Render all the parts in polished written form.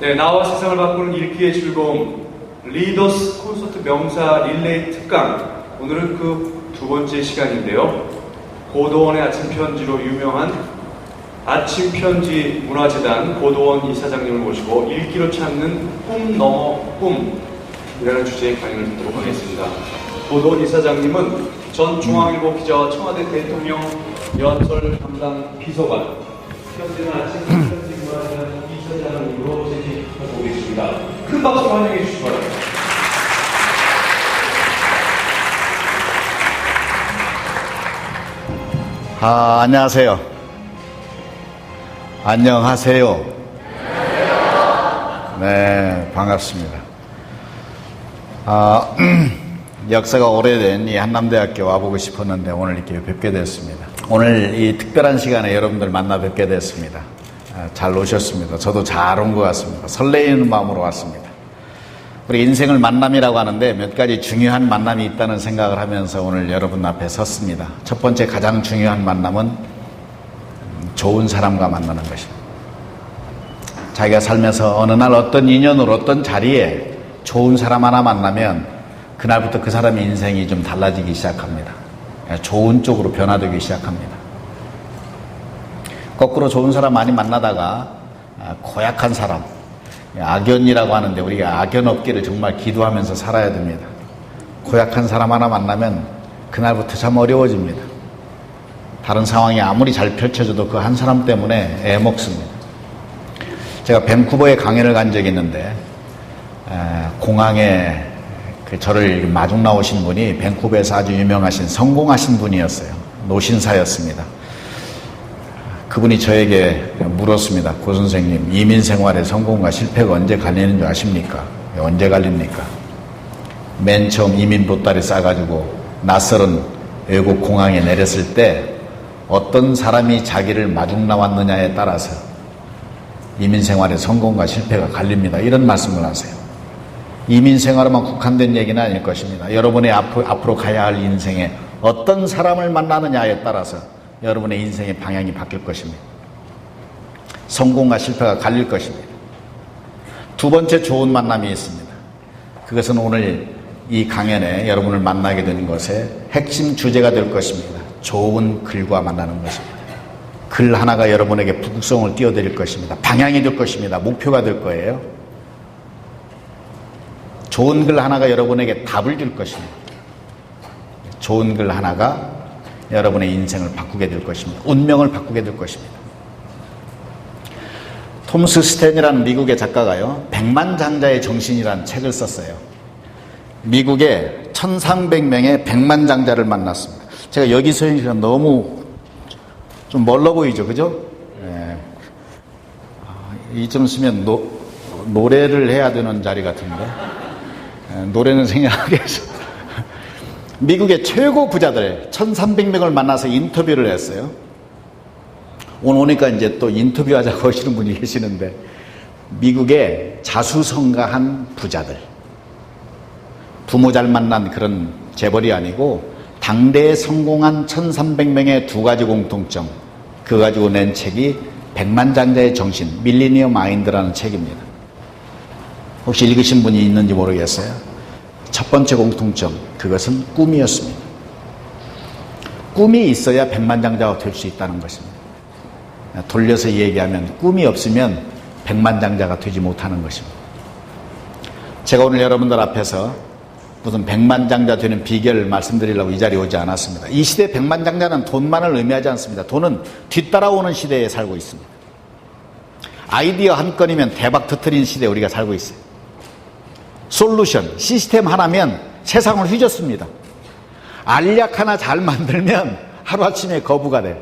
네, 나와 세상을 바꾸는 읽기의 즐거움 리더스 콘서트 명사 릴레이 특강. 오늘은 그 두 번째 시간인데요. 고도원의 아침 편지로 유명한 아침 편지 문화재단 고도원 이사장님을 모시고 읽기로 찾는 꿈 넘어 꿈이라는 주제의 강연을 듣도록 하겠습니다. 고도원 이사장님은 전 중앙일보 기자와 청와대 대통령 연설 담당 비서관, 현재는 아침 편지 문화재단 이사장님으로 재직하고 계십니다. 큰 박수로 환영해 주시기 바랍니다. 안녕하세요. 안녕하세요. 네, 반갑습니다. 역사가 오래된 이 한남대학교 와보고 싶었는데 오늘 이렇게 뵙게 됐습니다. 오늘 이 특별한 시간에 여러분들 만나 뵙게 됐습니다. 잘 오셨습니다. 저도 잘 온 것 같습니다. 설레이는 마음으로 왔습니다. 우리 인생을 만남이라고 하는데 몇 가지 중요한 만남이 있다는 생각을 하면서 오늘 여러분 앞에 섰습니다. 첫 번째 가장 중요한 만남은 좋은 사람과 만나는 것입니다. 자기가 살면서 어느 날 어떤 인연으로 어떤 자리에 좋은 사람 하나 만나면 그날부터 그 사람의 인생이 좀 달라지기 시작합니다. 좋은 쪽으로 변화되기 시작합니다. 거꾸로 좋은 사람 많이 만나다가 고약한 사람, 악연이라고 하는데 우리가 악연 없기를 정말 기도하면서 살아야 됩니다. 고약한 사람 하나 만나면 그날부터 참 어려워집니다. 다른 상황이 아무리 잘 펼쳐져도 그 한 사람 때문에 애먹습니다. 제가 밴쿠버에 강연을 간 적이 있는데 공항에 저를 마중 나오신 분이 밴쿠버에서 아주 유명하신 성공하신 분이었어요. 노신사였습니다. 그분이 저에게 물었습니다. 고 선생님, 이민 생활의 성공과 실패가 언제 갈리는 줄 아십니까? 언제 갈립니까? 맨 처음 이민 보따리 싸가지고 낯설은 외국 공항에 내렸을 때 어떤 사람이 자기를 마중 나왔느냐에 따라서 이민 생활의 성공과 실패가 갈립니다. 이런 말씀을 하세요. 이민 생활에만 국한된 얘기는 아닐 것입니다. 여러분의 앞으로 가야 할 인생에 어떤 사람을 만나느냐에 따라서 여러분의 인생의 방향이 바뀔 것입니다. 성공과 실패가 갈릴 것입니다. 두 번째 좋은 만남이 있습니다. 그것은 오늘 이 강연에 여러분을 만나게 된 것의 핵심 주제가 될 것입니다. 좋은 글과 만나는 것입니다. 글 하나가 여러분에게 북극성을 띄워드릴 것입니다. 방향이 될 것입니다. 목표가 될 거예요. 좋은 글 하나가 여러분에게 답을 줄 것입니다. 좋은 글 하나가 여러분의 인생을 바꾸게 될 것입니다. 운명을 바꾸게 될 것입니다. 톰스 스탠이라는 미국의 작가가요, 백만장자의 정신이라는 책을 썼어요. 미국의 1300명의 백만장자를 만났습니다. 제가 여기 서 있으니까 너무 좀 멀어 보이죠, 그죠? 네. 이쯤 쓰면 노래를 해야 되는 자리 같은데, 노래는 생략하겠습니다. 미국의 최고 부자들 1300명을 만나서 인터뷰를 했어요. 오늘 오니까 이제 또 인터뷰하자고 하시는 분이 계시는데, 미국의 자수성가한 부자들, 부모 잘 만난 그런 재벌이 아니고 당대에 성공한 1300명의 두 가지 공통점, 그거 가지고 낸 책이 백만장자의 정신, 밀리니엄 마인드라는 책입니다. 혹시 읽으신 분이 있는지 모르겠어요. 첫 번째 공통점, 그것은 꿈이었습니다. 꿈이 있어야 백만장자가 될 수 있다는 것입니다. 돌려서 얘기하면 꿈이 없으면 백만장자가 되지 못하는 것입니다. 제가 오늘 여러분들 앞에서 무슨 백만장자 되는 비결을 말씀드리려고 이 자리에 오지 않았습니다. 이 시대 백만장자는 돈만을 의미하지 않습니다. 돈은 뒤따라오는 시대에 살고 있습니다. 아이디어 한 건이면 대박 터뜨리는 시대에 우리가 살고 있어요. 솔루션, 시스템 하나면 세상을 휘젓습니다. 알약 하나 잘 만들면 하루아침에 거부가 돼요.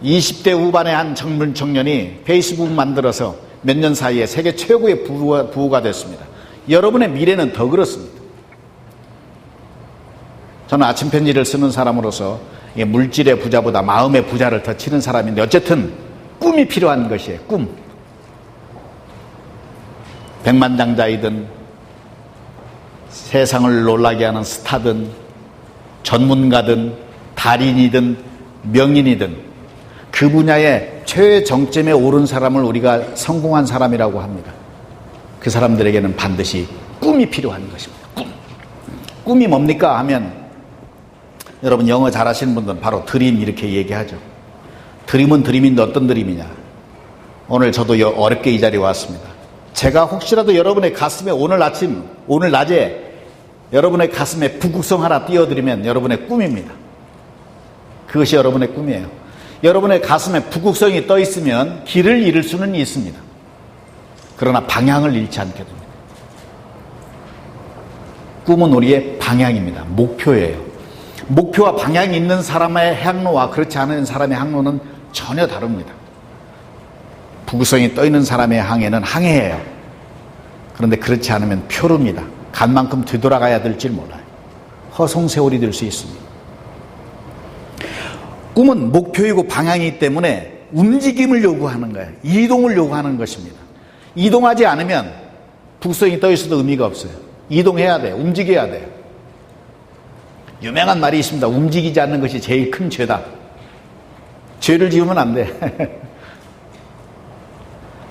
20대 후반의 한 젊은 청년이 페이스북 만들어서 몇 년 사이에 세계 최고의 부호가 됐습니다. 여러분의 미래는 더 그렇습니다. 저는 아침 편지를 쓰는 사람으로서 물질의 부자보다 마음의 부자를 더 치는 사람인데, 어쨌든 꿈이 필요한 것이에요. 꿈. 백만장자이든 세상을 놀라게 하는 스타든 전문가든 달인이든 명인이든 그 분야의 최정점에 오른 사람을 우리가 성공한 사람이라고 합니다. 그 사람들에게는 반드시 꿈이 필요한 것입니다. 꿈이 뭡니까 하면, 여러분 영어 잘하시는 분들은 바로 드림 이렇게 얘기하죠. 드림은 드림인데 어떤 드림이냐. 오늘 저도 어렵게 이 자리에 왔습니다. 제가 혹시라도 여러분의 가슴에 오늘 낮에 여러분의 가슴에 북극성 하나 띄워드리면 여러분의 꿈입니다. 그것이 여러분의 꿈이에요. 여러분의 가슴에 북극성이 떠 있으면 길을 잃을 수는 있습니다. 그러나 방향을 잃지 않게 됩니다. 꿈은 우리의 방향입니다. 목표예요. 목표와 방향이 있는 사람의 항로와 그렇지 않은 사람의 항로는 전혀 다릅니다. 북극성이 떠 있는 사람의 항해는 항해예요. 그런데 그렇지 않으면 표류입니다. 간 만큼 되돌아가야 될지 몰라요. 허송세월이 될 수 있습니다. 꿈은 목표이고 방향이기 때문에 움직임을 요구하는 거예요. 이동을 요구하는 것입니다. 이동하지 않으면 북극성이 떠 있어도 의미가 없어요. 이동해야 돼요. 움직여야 돼요. 유명한 말이 있습니다. 움직이지 않는 것이 제일 큰 죄다. 죄를 지으면 안 돼.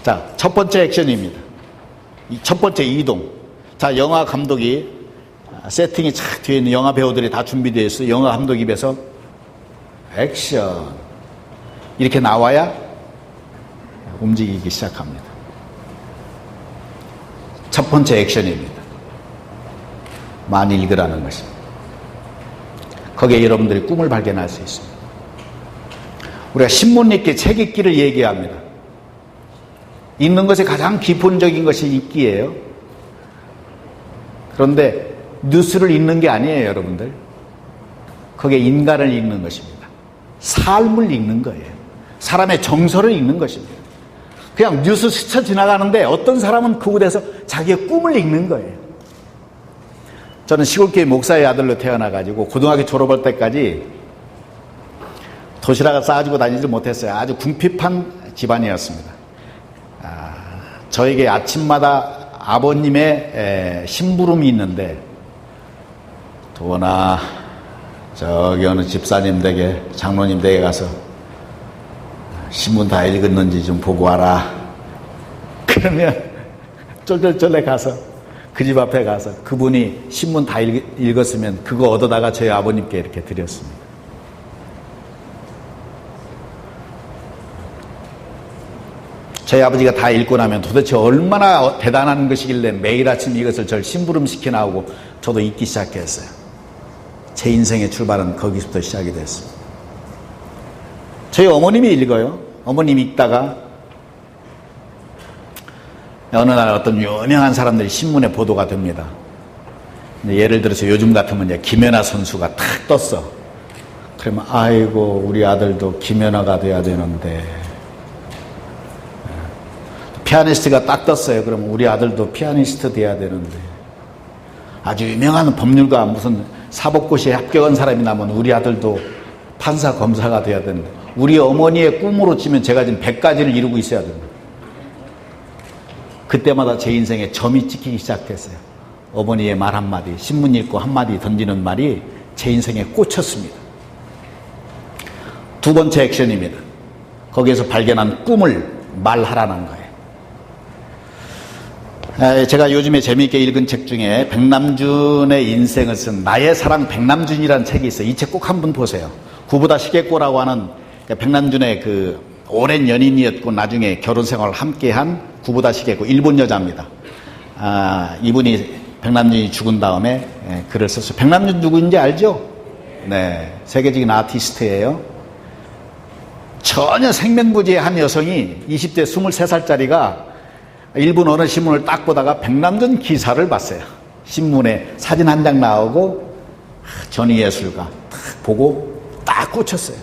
자, 첫 번째 액션입니다. 첫 번째 이동. 자, 영화 감독이 세팅이 착 뒤에 있는 영화 배우들이 다 준비되어 있어요. 영화 감독 입에서 액션 이렇게 나와야 움직이기 시작합니다. 첫 번째 액션입니다. 많이 읽으라는 것입니다. 거기에 여러분들이 꿈을 발견할 수 있습니다. 우리가 신문 읽기, 책 읽기를 얘기합니다. 읽는 것이 가장 기본적인 것이 읽기예요. 그런데 뉴스를 읽는 게 아니에요, 여러분들. 거기에 인간을 읽는 것입니다. 삶을 읽는 거예요. 사람의 정서를 읽는 것입니다. 그냥 뉴스 스쳐 지나가는데 어떤 사람은 그곳에서 자기의 꿈을 읽는 거예요. 저는 시골교회 목사의 아들로 태어나가지고 고등학교 졸업할 때까지 도시락을 싸가지고 다니지 못했어요. 아주 궁핍한 집안이었습니다. 저에게 아침마다 아버님의 심부름이 있는데, 도나 저기 어느 집사님 댁에, 장로님 댁에 가서 신문 다 읽었는지 좀 보고 와라. 그러면 쫄쫄쫄래 가서 그 집 앞에 가서 그분이 신문 다 읽었으면 그거 얻어다가 저희 아버님께 이렇게 드렸습니다. 저희 아버지가 다 읽고 나면 도대체 얼마나 대단한 것이길래 매일 아침 이것을 절 심부름시켜 나오고 저도 읽기 시작했어요. 제 인생의 출발은 거기서부터 시작이 됐어요. 저희 어머님이 읽어요. 어머님이 읽다가 어느 날 어떤 유명한 사람들이 신문에 보도가 됩니다. 예를 들어서 요즘 같으면 이제 김연아 선수가 탁 떴어. 그러면 아이고 우리 아들도 김연아가 돼야 되는데, 피아니스트가 딱 떴어요. 그러면 우리 아들도 피아니스트 돼야 되는데, 아주 유명한 법률가 무슨 사법고시에 합격한 사람이 나면 우리 아들도 판사 검사가 돼야 되는데, 우리 어머니의 꿈으로 치면 제가 지금 100가지를 이루고 있어야 됩니다. 그때마다 제 인생에 점이 찍히기 시작했어요. 어머니의 말 한마디, 신문 읽고 한마디 던지는 말이 제 인생에 꽂혔습니다. 두 번째 액션입니다. 거기에서 발견한 꿈을 말하라는 거예요. 제가 요즘에 재미있게 읽은 책 중에 백남준의 인생을 쓴 나의 사랑 백남준이라는 책이 있어요. 이 책 꼭 한번 보세요. 구보다 시계꼬라고 하는 백남준의 그 오랜 연인이었고 나중에 결혼 생활을 함께한 구보다 시계꼬, 일본 여자입니다. 이분이 백남준이 죽은 다음에 글을 썼어요. 백남준 누구인지 알죠? 네, 세계적인 아티스트예요. 전혀 생면부지의 한 여성이 20대 23살짜리가 일본 어느 신문을 딱 보다가 백남준 기사를 봤어요. 신문에 사진 한 장 나오고 전위예술가 딱 보고 딱 꽂혔어요.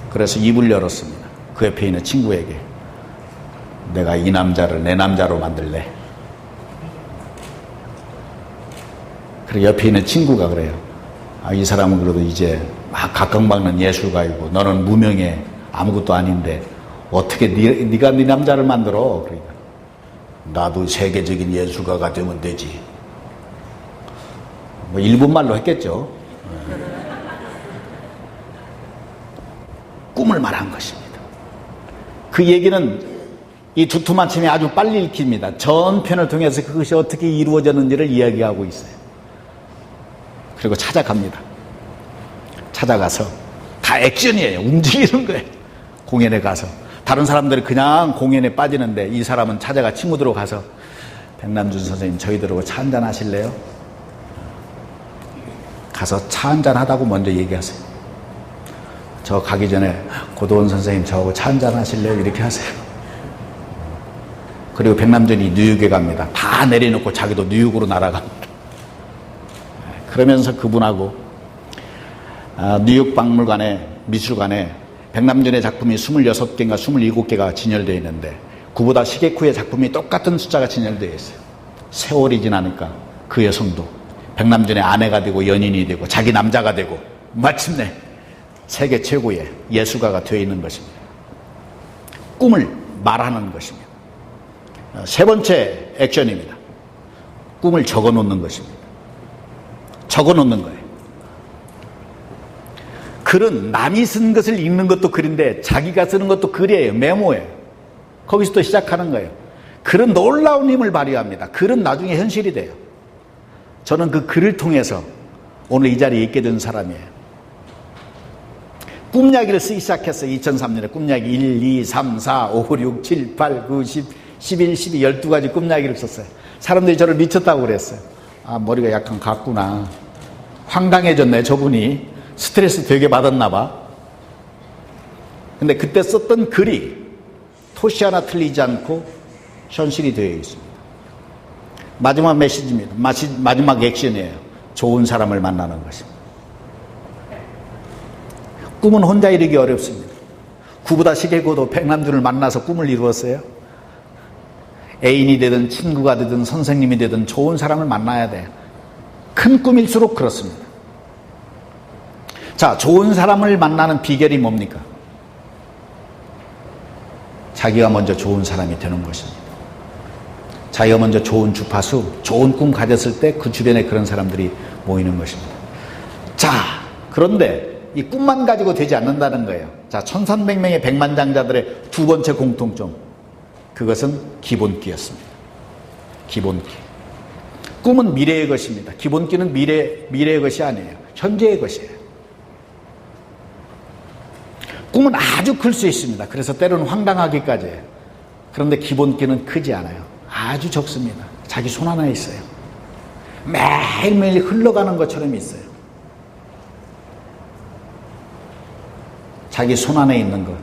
그래서 입을 열었습니다. 그 옆에 있는 친구에게 내가 이 남자를 내 남자로 만들래. 그리고 옆에 있는 친구가 그래요. 이 사람은 그래도 이제 막 각광받는 예술가이고 너는 무명해 아무것도 아닌데 어떻게 네가 네 남자를 만들어? 그러니까 나도 세계적인 예술가가 되면 되지. 뭐 일본말로 했겠죠. 꿈을 말한 것입니다. 그 얘기는 이 두툼한 침이 아주 빨리 읽힙니다. 전편을 통해서 그것이 어떻게 이루어졌는지를 이야기하고 있어요. 그리고 찾아갑니다. 찾아가서 다 액션이에요. 움직이는 거예요. 공연에 가서. 다른 사람들이 그냥 공연에 빠지는데 이 사람은 찾아가 친구들하고 가서 백남준 선생님 저희들하고 차 한잔 하실래요? 가서 차 한잔 하다고 먼저 얘기하세요. 저 가기 전에 고도원 선생님 저하고 차 한잔 하실래요? 이렇게 하세요. 그리고 백남준이 뉴욕에 갑니다. 다 내려놓고 자기도 뉴욕으로 날아갑니다. 그러면서 그분하고 뉴욕 박물관에 미술관에 백남준의 작품이 26개인가 27개가 진열되어 있는데 그보다 시게쿠의 작품이 똑같은 숫자가 진열되어 있어요. 세월이 지나니까 그 여성도 백남준의 아내가 되고 연인이 되고 자기 남자가 되고 마침내 세계 최고의 예술가가 되어 있는 것입니다. 꿈을 말하는 것입니다. 세 번째 액션입니다. 꿈을 적어놓는 것입니다. 적어놓는 거예요. 글은 남이 쓴 것을 읽는 것도 글인데 자기가 쓰는 것도 글이에요. 메모예요. 거기서 또 시작하는 거예요. 글은 놀라운 힘을 발휘합니다. 글은 나중에 현실이 돼요. 저는 그 글을 통해서 오늘 이 자리에 있게 된 사람이에요. 꿈야기를 쓰기 시작했어요. 2003년에 꿈야기 1, 2, 3, 4, 5, 6, 7, 8, 9, 10, 11, 12, 12가지 꿈야기를 썼어요. 사람들이 저를 미쳤다고 그랬어요. 아, 머리가 약간 갔구나. 황당해졌네, 저분이. 스트레스 되게 받았나 봐. 근데 그때 썼던 글이 토시 하나 틀리지 않고 현실이 되어 있습니다. 마지막 메시지입니다. 마지막 액션이에요. 좋은 사람을 만나는 것입니다. 꿈은 혼자 이루기 어렵습니다. 구보다 시계고도 백남준을 만나서 꿈을 이루었어요. 애인이 되든 친구가 되든 선생님이 되든 좋은 사람을 만나야 돼요. 큰 꿈일수록 그렇습니다. 자, 좋은 사람을 만나는 비결이 뭡니까? 자기가 먼저 좋은 사람이 되는 것입니다. 자기가 먼저 좋은 주파수, 좋은 꿈 가졌을 때 그 주변에 그런 사람들이 모이는 것입니다. 자, 그런데 이 꿈만 가지고 되지 않는다는 거예요. 자, 1300명의 백만장자들의 두 번째 공통점. 그것은 기본기였습니다. 기본기. 꿈은 미래의 것입니다. 기본기는 미래의 것이 아니에요. 현재의 것이에요. 꿈은 아주 클 수 있습니다. 그래서 때로는 황당하기까지 해요. 그런데 기본기는 크지 않아요. 아주 적습니다. 자기 손 하나에 있어요. 매일매일 흘러가는 것처럼 있어요. 자기 손 안에 있는 것.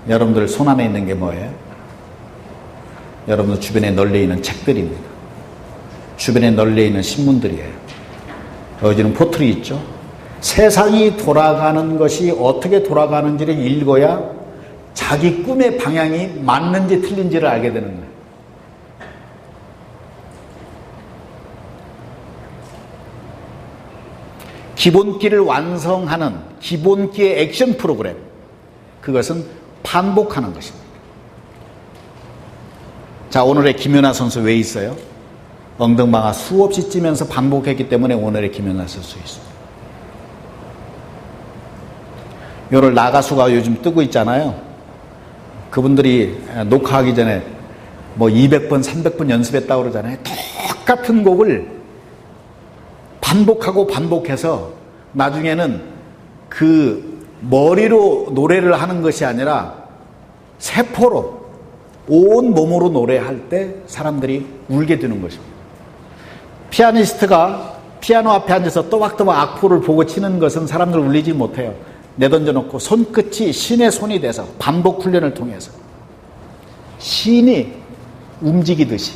여러분들 손 안에 있는 게 뭐예요? 여러분들 주변에 널려 있는 책들입니다. 주변에 널려 있는 신문들이에요. 요즘은 포털이 있죠. 세상이 돌아가는 것이 어떻게 돌아가는지를 읽어야 자기 꿈의 방향이 맞는지 틀린지를 알게 되는 거예요. 기본기를 완성하는 기본기의 액션 프로그램, 그것은 반복하는 것입니다. 자, 오늘의 김연아 선수 왜 있어요? 엉덩방아 수없이 찌면서 반복했기 때문에 오늘의 김연아 선수 있습니다. 요럴 나가수가 요즘 뜨고 있잖아요. 그분들이 녹화하기 전에 뭐 200번, 300번 연습했다고 그러잖아요. 똑같은 곡을 반복하고 반복해서 나중에는 그 머리로 노래를 하는 것이 아니라 세포로 온 몸으로 노래할 때 사람들이 울게 되는 것입니다. 피아니스트가 피아노 앞에 앉아서 또박또박 악보를 보고 치는 것은 사람들 울리지 못해요. 내던져놓고 손끝이 신의 손이 돼서 반복 훈련을 통해서 신이 움직이듯이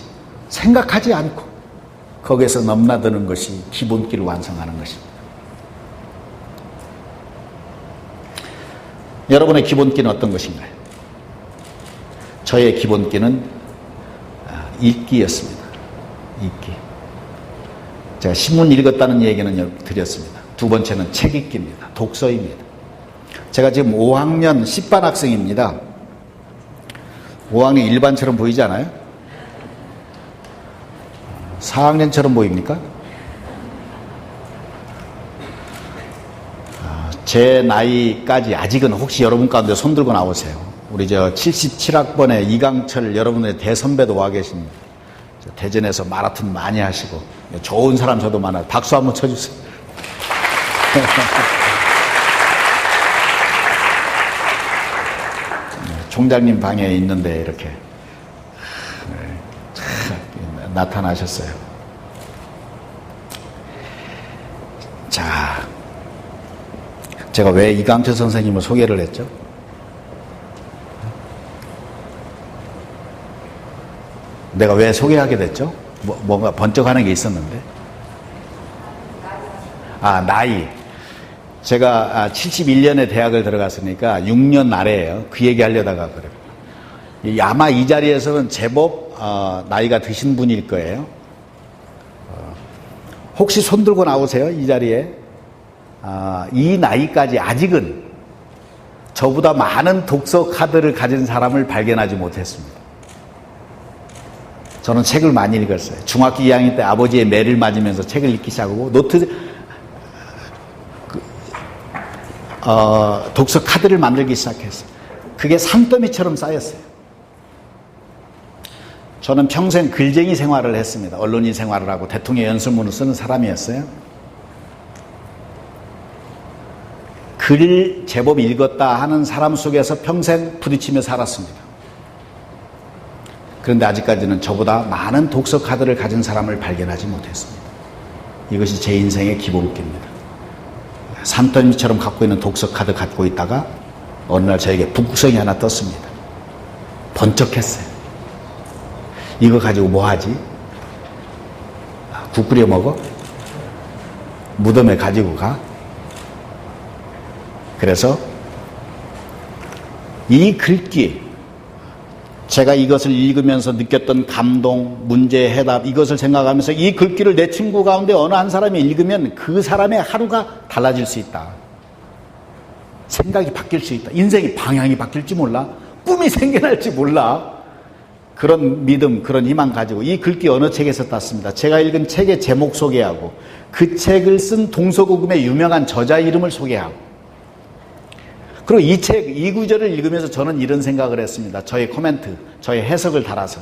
생각하지 않고 거기에서 넘나드는 것이 기본기를 완성하는 것입니다. 여러분의 기본기는 어떤 것인가요? 저의 기본기는 읽기였습니다. 읽기. 제가 신문 읽었다는 얘기는 드렸습니다. 두 번째는 책 읽기입니다. 독서입니다. 제가 지금 5학년 10반 학생입니다. 5학년 일반처럼 보이지 않아요? 4학년처럼 보입니까? 제 나이까지 아직은 혹시 여러분 가운데 손 들고 나오세요. 우리 저 77학번에 이강철 여러분의 대선배도 와 계십니다. 대전에서 마라톤 많이 하시고 좋은 사람 저도 많아요. 박수 한번 쳐주세요. 총장님 방에 있는데 이렇게 나타나셨어요. 자, 제가 왜 이강철 선생님을 소개를 했죠? 내가 왜 소개하게 됐죠? 뭔가 번쩍하는 게 있었는데. 나이. 제가 71년에 대학을 들어갔으니까 6년 아래예요. 그 얘기 하려다가 그래요. 아마 이 자리에서는 제법 나이가 드신 분일 거예요. 혹시 손 들고 나오세요? 이 자리에. 이 나이까지 아직은 저보다 많은 독서 카드를 가진 사람을 발견하지 못했습니다. 저는 책을 많이 읽었어요. 중학교 2학년 때 아버지의 매를 맞으면서 책을 읽기 시작하고 독서 카드를 만들기 시작했어요. 그게 산더미처럼 쌓였어요. 저는 평생 글쟁이 생활을 했습니다. 언론인 생활을 하고 대통령 연설문을 쓰는 사람이었어요. 글을 제법 읽었다 하는 사람 속에서 평생 부딪히며 살았습니다. 그런데 아직까지는 저보다 많은 독서 카드를 가진 사람을 발견하지 못했습니다. 이것이 제 인생의 기본기입니다. 산더미처럼 갖고 있는 독서 카드 갖고 있다가 어느 날 저에게 북극성이 하나 떴습니다. 번쩍했어요. 이거 가지고 뭐 하지? 국 끓여 먹어? 무덤에 가지고 가? 그래서 이 글귀, 제가 이것을 읽으면서 느꼈던 감동, 문제 해답, 이것을 생각하면서 이 글귀를 내 친구 가운데 어느 한 사람이 읽으면 그 사람의 하루가 달라질 수 있다. 생각이 바뀔 수 있다. 인생의 방향이 바뀔지 몰라. 꿈이 생겨날지 몰라. 그런 믿음, 그런 희망 가지고 이 글귀 어느 책에서 땄습니다. 제가 읽은 책의 제목 소개하고 그 책을 쓴 동서고금의 유명한 저자 이름을 소개하고 그리고 이 책, 이 구절을 읽으면서 저는 이런 생각을 했습니다. 저의 코멘트, 저의 해석을 달아서.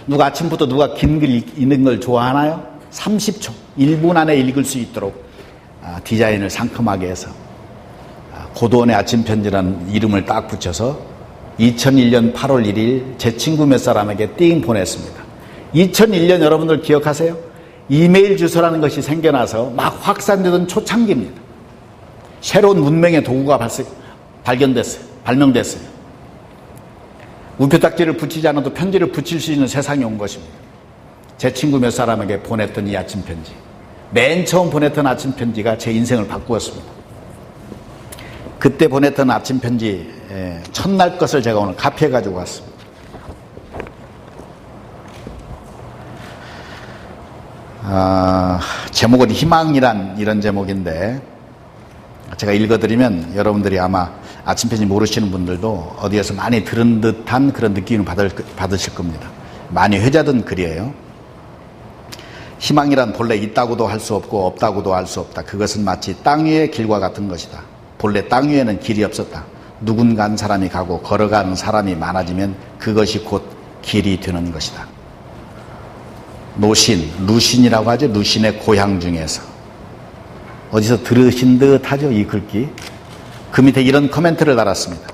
누가 아침부터 누가 긴 글 읽는 걸 좋아하나요? 30초, 1분 안에 읽을 수 있도록 디자인을 상큼하게 해서 고도원의 아침 편지라는 이름을 딱 붙여서 2001년 8월 1일 제 친구 몇 사람에게 띵 보냈습니다. 2001년 여러분들 기억하세요? 이메일 주소라는 것이 생겨나서 막 확산되던 초창기입니다. 새로운 문명의 도구가 발명됐어요. 우표딱지를 붙이지 않아도 편지를 붙일 수 있는 세상이 온 것입니다. 제 친구 몇 사람에게 보냈던 이 아침 편지. 맨 처음 보냈던 아침 편지가 제 인생을 바꾸었습니다. 그때 보냈던 아침 편지 첫날 것을 제가 오늘 카피해 가지고 왔습니다. 제목은 희망이란 이런 제목인데 제가 읽어드리면 여러분들이 아마 아침 편지 모르시는 분들도 어디에서 많이 들은 듯한 그런 느낌을 받으실 겁니다. 많이 회자된 글이에요. 희망이란 본래 있다고도 할 수 없고 없다고도 할 수 없다. 그것은 마치 땅 위의 길과 같은 것이다. 본래 땅 위에는 길이 없었다. 누군가 한 사람이 가고 걸어가는 사람이 많아지면 그것이 곧 길이 되는 것이다. 노신, 루신이라고 하죠. 루신의 고향 중에서. 어디서 들으신 듯 하죠, 이 글귀. 그 밑에 이런 코멘트를 달았습니다.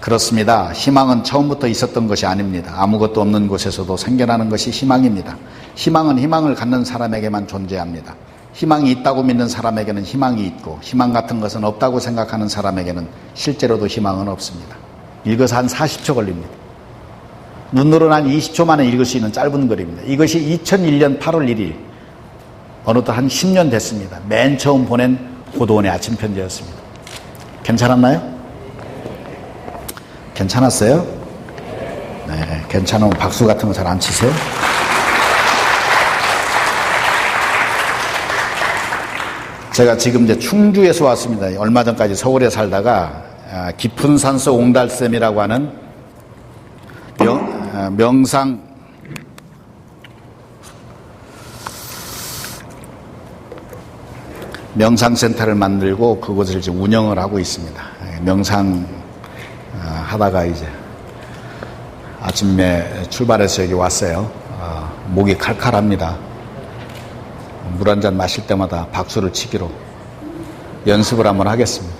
그렇습니다. 희망은 처음부터 있었던 것이 아닙니다. 아무것도 없는 곳에서도 생겨나는 것이 희망입니다. 희망은 희망을 갖는 사람에게만 존재합니다. 희망이 있다고 믿는 사람에게는 희망이 있고 희망 같은 것은 없다고 생각하는 사람에게는 실제로도 희망은 없습니다. 읽어서 한 40초 걸립니다. 눈으로는 한 20초 만에 읽을 수 있는 짧은 글입니다. 이것이 2001년 8월 1일 어느덧 한 10년 됐습니다. 맨 처음 보낸 고도원의 아침 편지였습니다. 괜찮았나요? 괜찮았어요? 네, 괜찮으면 박수 같은 거 잘 안 치세요? 제가 지금 이제 충주에서 왔습니다. 얼마 전까지 서울에 살다가 깊은 산속 옹달샘이라고 하는 명상 명상센터를 만들고 그곳을 이제 운영을 하고 있습니다. 명상 하다가 이제 아침에 출발해서 여기 왔어요. 목이 칼칼합니다. 물 한 잔 마실 때마다 박수를 치기로 연습을 한번 하겠습니다.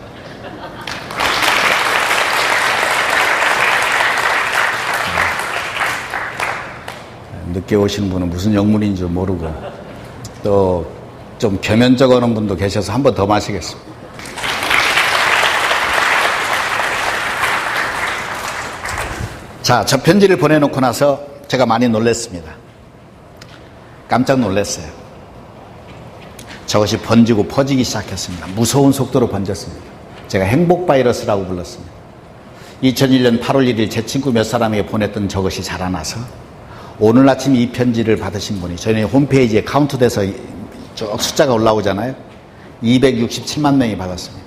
늦게 오시는 분은 무슨 영문인 줄 모르고 또 좀 겸연쩍어 하는 분도 계셔서 한 번 더 마시겠습니다. 자, 저 편지를 보내놓고 나서 제가 많이 놀랐습니다. 깜짝 놀랐어요. 저것이 번지고 퍼지기 시작했습니다. 무서운 속도로 번졌습니다. 제가 행복 바이러스라고 불렀습니다. 2001년 8월 1일 제 친구 몇 사람에게 보냈던 저것이 자라나서 오늘 아침 이 편지를 받으신 분이 저희 홈페이지에 카운트돼서 쭉 숫자가 올라오잖아요. 267만 명이 받았습니다.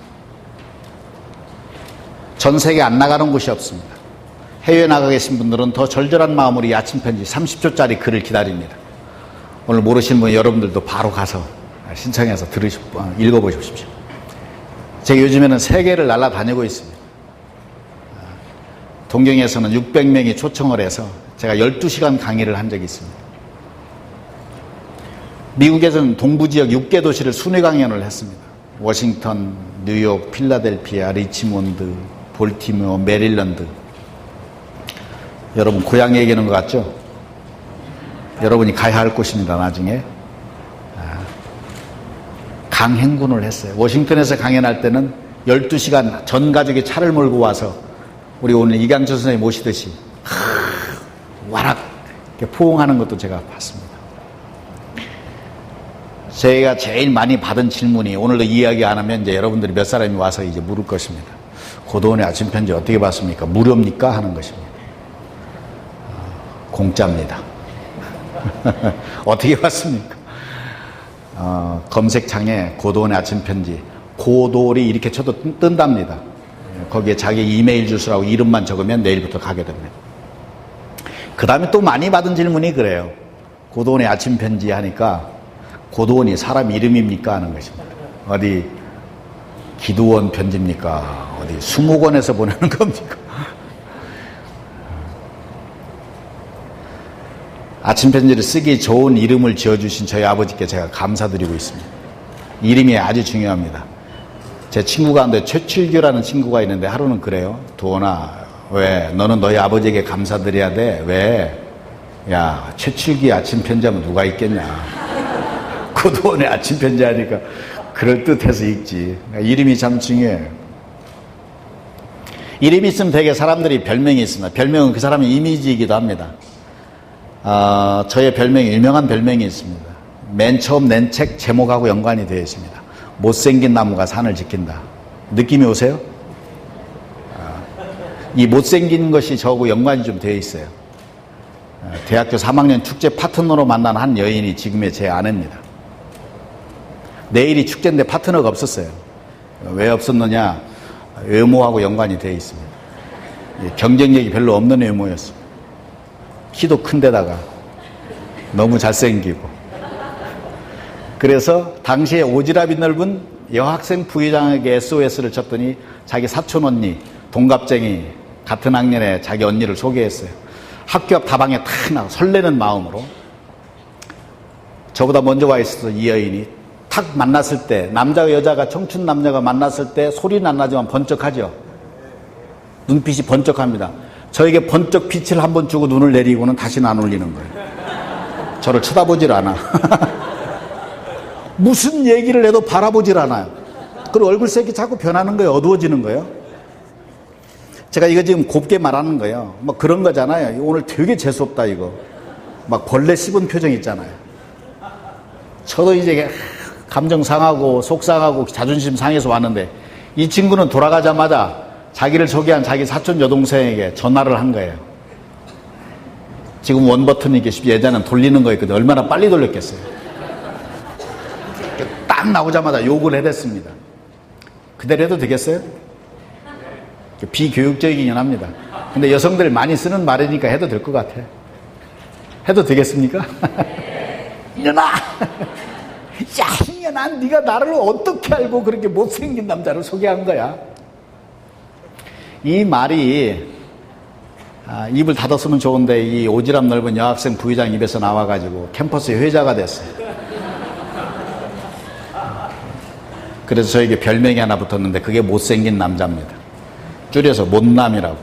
전 세계 안 나가는 곳이 없습니다. 해외에 나가 계신 분들은 더 절절한 마음으로 이 아침 편지 30초짜리 글을 기다립니다. 오늘 모르시는 분 여러분들도 바로 가서 신청해서 읽어보십시오. 제가 요즘에는 세계를 날아다니고 있습니다. 동경에서는 600명이 초청을 해서 제가 12시간 강의를 한 적이 있습니다. 미국에서는 동부지역 6개 도시를 순회 강연을 했습니다. 워싱턴, 뉴욕, 필라델피아, 리치몬드, 볼티모어, 메릴랜드. 여러분 고향 얘기하는 것 같죠? 여러분이 가야 할 곳입니다. 나중에 강행군을 했어요. 워싱턴에서 강연할 때는 12시간 전 가족이 차를 몰고 와서 우리 오늘 이강철 선생님 모시듯이 와락 이렇게 포옹하는 것도 제가 봤습니다. 제가 제일 많이 받은 질문이 오늘도 이야기 안 하면 이제 여러분들이 몇 사람이 와서 이제 물을 것입니다. 고도원의 아침 편지 어떻게 봤습니까? 무료입니까? 하는 것입니다. 공짜입니다. 어떻게 봤습니까? 검색창에 고도원의 아침 편지 고도리 이렇게 쳐도 뜬답니다. 거기에 자기 이메일 주소라고 이름만 적으면 내일부터 가게 됩니다. 그 다음에 또 많이 받은 질문이 그래요. 고도원의 아침 편지 하니까 고도원이 사람 이름입니까? 하는 것입니다. 어디 기도원 편지입니까? 어디 수목원에서 보내는 겁니까? 아침 편지를 쓰기 좋은 이름을 지어주신 저희 아버지께 제가 감사드리고 있습니다. 이름이 아주 중요합니다. 제 친구 가운데 최칠규라는 친구가 있는데 하루는 그래요. 도원아, 왜 너는 너희 아버지에게 감사드려야 돼? 왜? 야, 최칠규 아침 편지하면 누가 읽겠냐? 고도원의 아침 편지 하니까 그럴듯해서 읽지. 이름이 참 중요해요. 이름이 있으면 되게 사람들이 별명이 있습니다. 별명은 그 사람의 이미지이기도 합니다. 저의 별명이 유명한 별명이 있습니다. 맨 처음 낸 책 제목하고 연관이 되어 있습니다. 못생긴 나무가 산을 지킨다. 느낌이 오세요? 이 못생긴 것이 저하고 연관이 좀 되어 있어요. 대학교 3학년 축제 파트너로 만난 한 여인이 지금의 제 아내입니다. 내일이 축제인데 파트너가 없었어요. 왜 없었느냐? 외모하고 연관이 되어 있습니다. 경쟁력이 별로 없는 외모였습니다. 키도 큰 데다가 너무 잘생기고. 그래서 당시에 오지랖이 넓은 여학생 부회장에게 SOS를 쳤더니 자기 사촌 언니, 동갑쟁이 같은 학년에 자기 언니를 소개했어요. 학교 앞 다방에 탁 나가 설레는 마음으로. 저보다 먼저 와 있어서 이 여인이 탁 만났을 때 남자와 여자가 청춘 남녀가 만났을 때 소리는 안 나지만 번쩍하죠. 눈빛이 번쩍합니다. 저에게 번쩍 빛을 한번 주고 눈을 내리고는 다시는 안 올리는 거예요. 저를 쳐다보질 않아. 무슨 얘기를 해도 바라보질 않아요. 그리고 얼굴색이 자꾸 변하는 거예요. 어두워지는 거예요. 제가 이거 지금 곱게 말하는 거예요. 뭐 그런 거잖아요. 오늘 되게 재수없다 이거. 막 벌레 씹은 표정 있잖아요. 저도 이제 감정 상하고 속상하고 자존심 상해서 왔는데 이 친구는 돌아가자마자 자기를 소개한 자기 사촌 여동생에게 전화를 한 거예요. 지금 원 버튼이 계시고 예전에는 돌리는 거였거든요. 얼마나 빨리 돌렸겠어요. 딱 나오자마자 욕을 해댔습니다. 그대로 해도 되겠어요? 비교육적이긴 합니다. 근데 여성들 많이 쓰는 말이니까 해도 될 것 같아. 해도 되겠습니까? 이년아! 야, 이년아, 네가 나를 어떻게 알고 그렇게 못생긴 남자를 소개한 거야? 이 말이 입을 닫았으면 좋은데 이 오지랖 넓은 여학생 부회장 입에서 나와가지고 캠퍼스의 회자가 됐어요. 그래서 저에게 별명이 하나 붙었는데 그게 못생긴 남자입니다. 줄여서 못남이라고.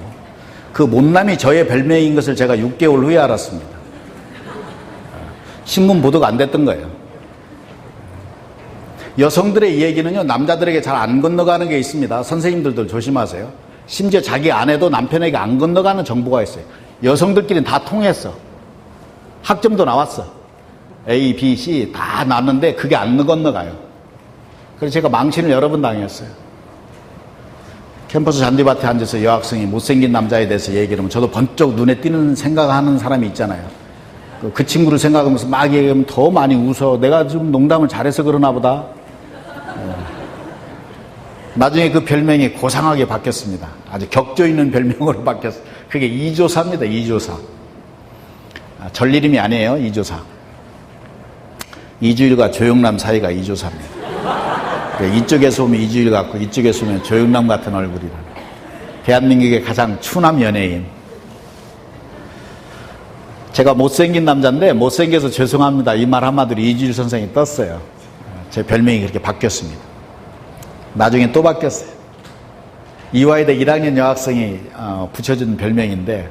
그 못남이 저의 별명인 것을 제가 6개월 후에 알았습니다. 신문 보도가 안 됐던 거예요. 여성들의 얘기는요, 남자들에게 잘 안 건너가는 게 있습니다. 선생님들도 조심하세요. 심지어 자기 아내도 남편에게 안 건너가는 정보가 있어요. 여성들끼리는 다 통했어. 학점도 나왔어. A, B, C 다 나왔는데 그게 안 건너가요. 그래서 제가 망신을 여러 번 당했어요. 캠퍼스 잔디밭에 앉아서 여학생이 못생긴 남자에 대해서 얘기를 하면 저도 번쩍 눈에 띄는 생각하는 사람이 있잖아요. 그 친구를 생각하면서 막 얘기하면 더 많이 웃어. 내가 좀 농담을 잘해서 그러나 보다. 나중에 그 별명이 고상하게 바뀌었습니다. 아주 격조 있는 별명으로 바뀌었어요. 그게 이조사입니다. 이조사. 전리름이 아니에요. 이조사. 이주일과 조영남 사이가 이조사입니다. 이쪽에서 오면 이주일 같고 이쪽에서 오면 조영남 같은 얼굴이라. 대한민국의 가장 추남 연예인. 제가 못생긴 남자인데 못생겨서 죄송합니다. 이 말 한마디로 이주일 선생이 떴어요. 제 별명이 그렇게 바뀌었습니다. 나중에 또 바뀌었어요. 이화여대 1학년 여학생이 붙여준 별명인데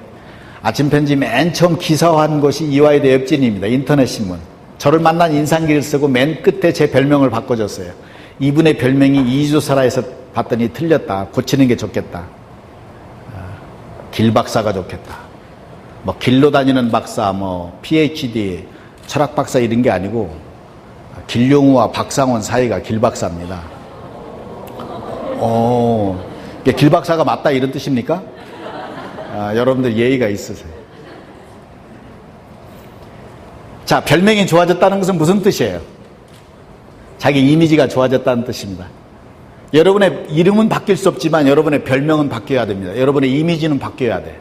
아침 편지 맨 처음 기사화한 곳이 이화여대 옆진입니다. 인터넷 신문. 저를 만난 인상기를 쓰고 맨 끝에 제 별명을 바꿔줬어요. 이분의 별명이 이조사라 해서 봤더니 틀렸다. 고치는 게 좋겠다. 길박사가 좋겠다. 뭐 길로 다니는 박사, 뭐 PhD, 철학 박사 이런 게 아니고 길용우와 박상원 사이가 길박사입니다. 길박사가 맞다 이런 뜻입니까? 여러분들 예의가 있으세요. 자, 별명이 좋아졌다는 것은 무슨 뜻이에요? 자기 이미지가 좋아졌다는 뜻입니다. 여러분의 이름은 바뀔 수 없지만 여러분의 별명은 바뀌어야 됩니다. 여러분의 이미지는 바뀌어야 돼.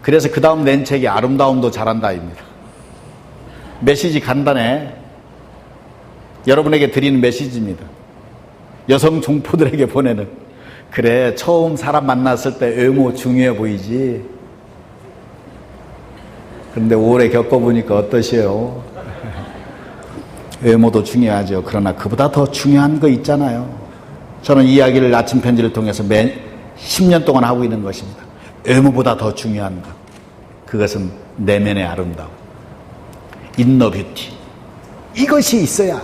그래서 그 다음 낸 책이 아름다움도 잘한다입니다. 메시지 간단해. 여러분에게 드리는 메시지입니다. 여성 종포들에게 보내는. 그래, 처음 사람 만났을 때 외모 중요해 보이지. 그런데 오래 겪어보니까 어떠세요? 외모도 중요하죠. 그러나 그보다 더 중요한 거 있잖아요. 저는 이 이야기를 아침 편지를 통해서 매 10년 동안 하고 있는 것입니다. 외모보다 더 중요한 것. 그것은 내면의 아름다움. 인너 뷰티. 이것이 있어야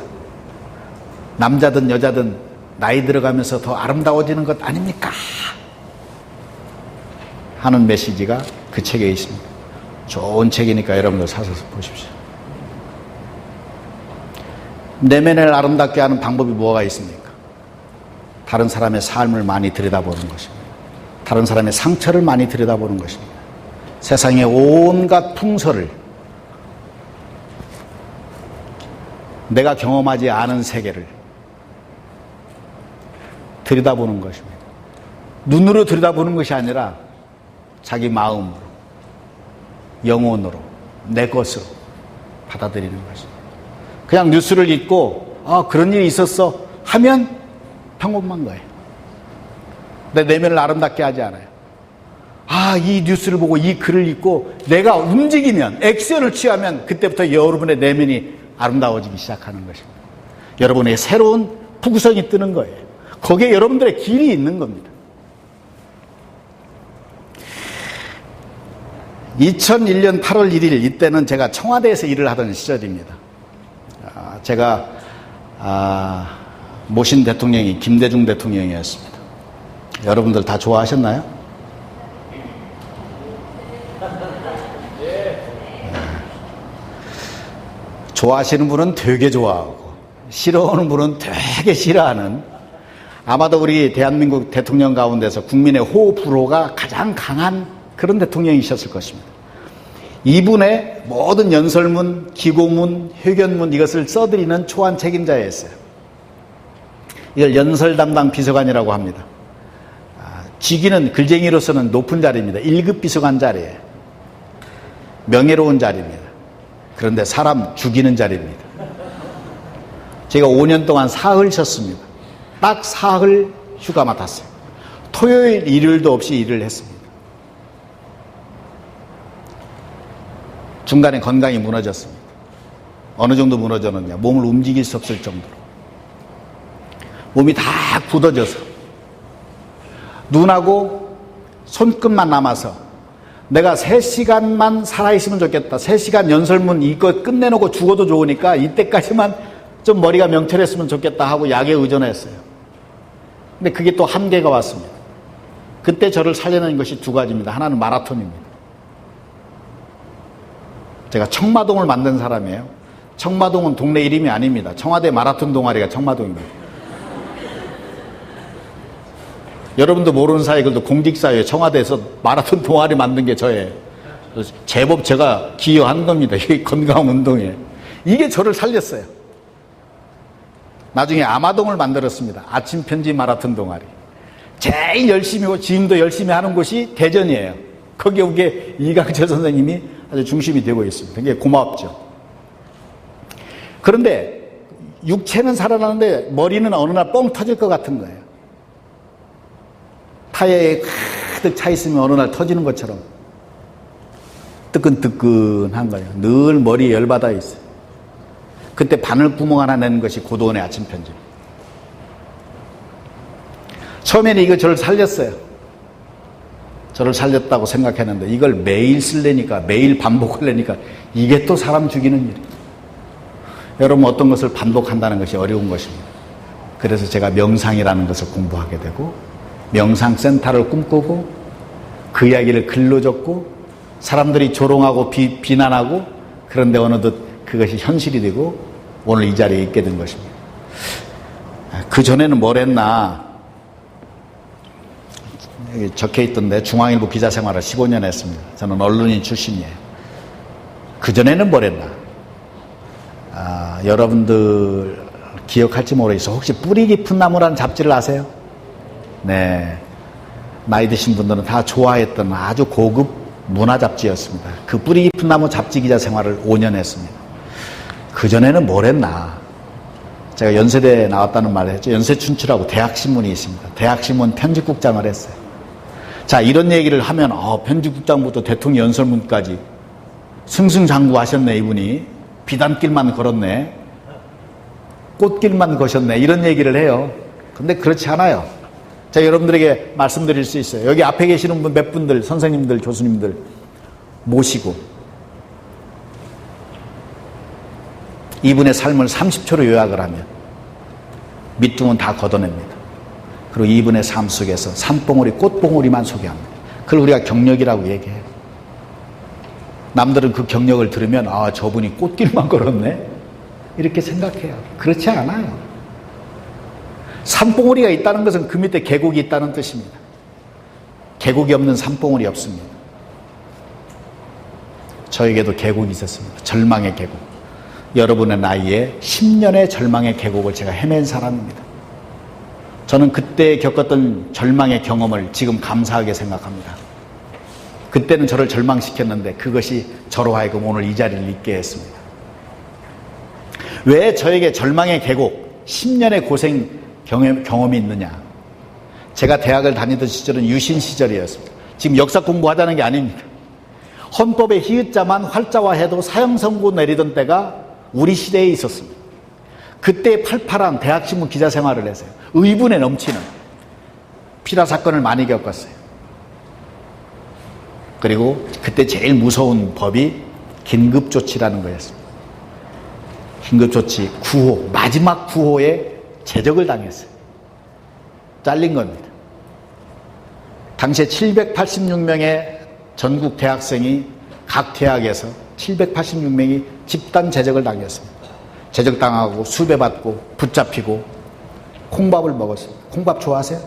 남자든 여자든 나이 들어가면서 더 아름다워지는 것 아닙니까? 하는 메시지가 그 책에 있습니다. 좋은 책이니까 여러분들 사서 보십시오. 내면을 아름답게 하는 방법이 뭐가 있습니까? 다른 사람의 삶을 많이 들여다보는 것입니다. 다른 사람의 상처를 많이 들여다보는 것입니다. 세상의 온갖 풍서를 내가 경험하지 않은 세계를 들여다보는 것입니다. 눈으로 들여다보는 것이 아니라 자기 마음으로, 영혼으로, 내 것으로 받아들이는 것입니다. 그냥 뉴스를 읽고 그런 일이 있었어 하면 평범한 거예요. 내 내면을 아름답게 하지 않아요. 이 뉴스를 보고 이 글을 읽고 내가 움직이면, 액션을 취하면 그때부터 여러분의 내면이 아름다워지기 시작하는 것입니다. 여러분의 새로운 부구성이 뜨는 거예요. 거기에 여러분들의 길이 있는 겁니다. 2001년 8월 1일 이때는 제가 청와대에서 일을 하던 시절입니다. 제가 모신 대통령이 김대중 대통령이었습니다. 여러분들 다 좋아하셨나요? 좋아하시는 분은 되게 좋아하고 싫어하는 분은 되게 싫어하는, 아마도 우리 대한민국 대통령 가운데서 국민의 호흡 불호가 가장 강한 그런 대통령이셨을 것입니다. 이분의 모든 연설문, 기고문, 회견문 이것을 써드리는 초안 책임자였어요. 이걸 연설 담당 비서관이라고 합니다. 직위는 글쟁이로서는 높은 자리입니다. 1급 비서관 자리예요. 명예로운 자리입니다. 그런데 사람 죽이는 자리입니다. 제가 5년 동안 사흘 쉬었습니다. 딱 사흘 휴가 맡았어요. 토요일, 일요일도 없이 일을 했습니다. 중간에 건강이 무너졌습니다. 어느 정도 무너졌느냐, 몸을 움직일 수 없을 정도로. 몸이 다 굳어져서 눈하고 손끝만 남아서 내가 3시간만 살아있으면 좋겠다. 3시간 연설문 이거 끝내놓고 죽어도 좋으니까 이때까지만 좀 머리가 명철했으면 좋겠다 하고 약에 의존했어요. 근데 그게 또 한계가 왔습니다. 그때 저를 살려낸 것이 2가지입니다. 하나는 마라톤입니다. 제가 청마동을 만든 사람이에요. 청마동은 동네 이름이 아닙니다. 청와대 마라톤 동아리가 청마동입니다. 여러분도 모르는 사이에 그래도 공직사회에 청와대에서 마라톤 동아리 만든 게 저예요. 제법 제가 기여한 겁니다. 이 건강 운동에. 이게 저를 살렸어요. 나중에 아마동을 만들었습니다. 아침 편지 마라톤 동아리. 제일 열심히 하고 지금도 열심히 하는 곳이 대전이에요. 거기에 우리 이강철 선생님이 아주 중심이 되고 있습니다. 굉장히 고맙죠. 그런데 육체는 살아나는데 머리는 어느 날 뻥 터질 것 같은 거예요. 타이어에 가득 차 있으면 어느 날 터지는 것처럼 뜨끈뜨끈한 거예요. 늘 머리에 열받아 있어요. 그때 바늘구멍 하나 내는 것이 고도원의 아침 편지. 처음에는 이거 저를 살렸어요. 저를 살렸다고 생각했는데 이걸 매일 쓰려니까, 매일 반복하려니까 이게 또 사람 죽이는 일이에요. 여러분, 어떤 것을 반복한다는 것이 어려운 것입니다. 그래서 제가 명상이라는 것을 공부하게 되고 명상센터를 꿈꾸고 그 이야기를 글로 적고 사람들이 조롱하고 비난하고, 그런데 어느덧 그것이 현실이 되고 오늘 이 자리에 있게 된 것입니다. 그전에는 뭘 했나, 여기 적혀있던데 중앙일보 기자생활을 15년 했습니다. 저는 언론인 출신이에요. 그전에는 뭘 했나, 여러분들 기억할지 모르겠어요. 혹시 뿌리 깊은 나무라는 잡지를 아세요? 네, 나이 드신 분들은 다 좋아했던 아주 고급 문화 잡지였습니다. 그 뿌리 깊은 나무 잡지 기자 생활을 5년 했습니다. 그전에는 뭘 했나, 제가 연세대에 나왔다는 말을 했죠. 연세춘추라고 대학신문이 있습니다. 대학신문 편집국장을 했어요. 자, 이런 얘기를 하면 편집국장부터 대통령 연설문까지 승승장구하셨네. 이분이 비단길만 걸었네, 꽃길만 거셨네, 이런 얘기를 해요. 근데 그렇지 않아요. 제가 여러분들에게 말씀드릴 수 있어요. 여기 앞에 계시는 분 몇 분들, 선생님들, 교수님들 모시고 이분의 삶을 30초로 요약을 하면 밑둥은 다 걷어냅니다. 그리고 이분의 삶 속에서 산봉우리, 꽃봉우리만 소개합니다. 그걸 우리가 경력이라고 얘기해요. 남들은 그 경력을 들으면 저분이 꽃길만 걸었네, 이렇게 생각해요. 그렇지 않아요. 산봉우리가 있다는 것은 그 밑에 계곡이 있다는 뜻입니다. 계곡이 없는 산봉우리 없습니다. 저에게도 계곡이 있었습니다. 절망의 계곡. 여러분의 나이에 10년의 절망의 계곡을 제가 헤맨 사람입니다. 저는 그때 겪었던 절망의 경험을 지금 감사하게 생각합니다. 그때는 저를 절망시켰는데 그것이 저로 하여금 오늘 이 자리를 있게 했습니다. 왜 저에게 절망의 계곡, 10년의 고생 경험이 있느냐. 제가 대학을 다니던 시절은 유신 시절이었습니다. 지금 역사 공부하자는 게 아닙니다. 헌법의 히읗자만 활자화해도 사형 선고 내리던 때가 우리 시대에 있었습니다. 그때 팔팔한 대학신문 기자 생활을 했어요. 의분에 넘치는 피라 사건을 많이 겪었어요. 그리고 그때 제일 무서운 법이 긴급조치라는 거였습니다. 긴급조치 9호, 마지막 9호에 제적을 당했어요. 잘린 겁니다. 당시에 786명의 전국 대학생이 각 대학에서 786명이 집단 제적을 당했습니다. 제적당하고 수배받고 붙잡히고 콩밥을 먹었습니다. 콩밥 좋아하세요?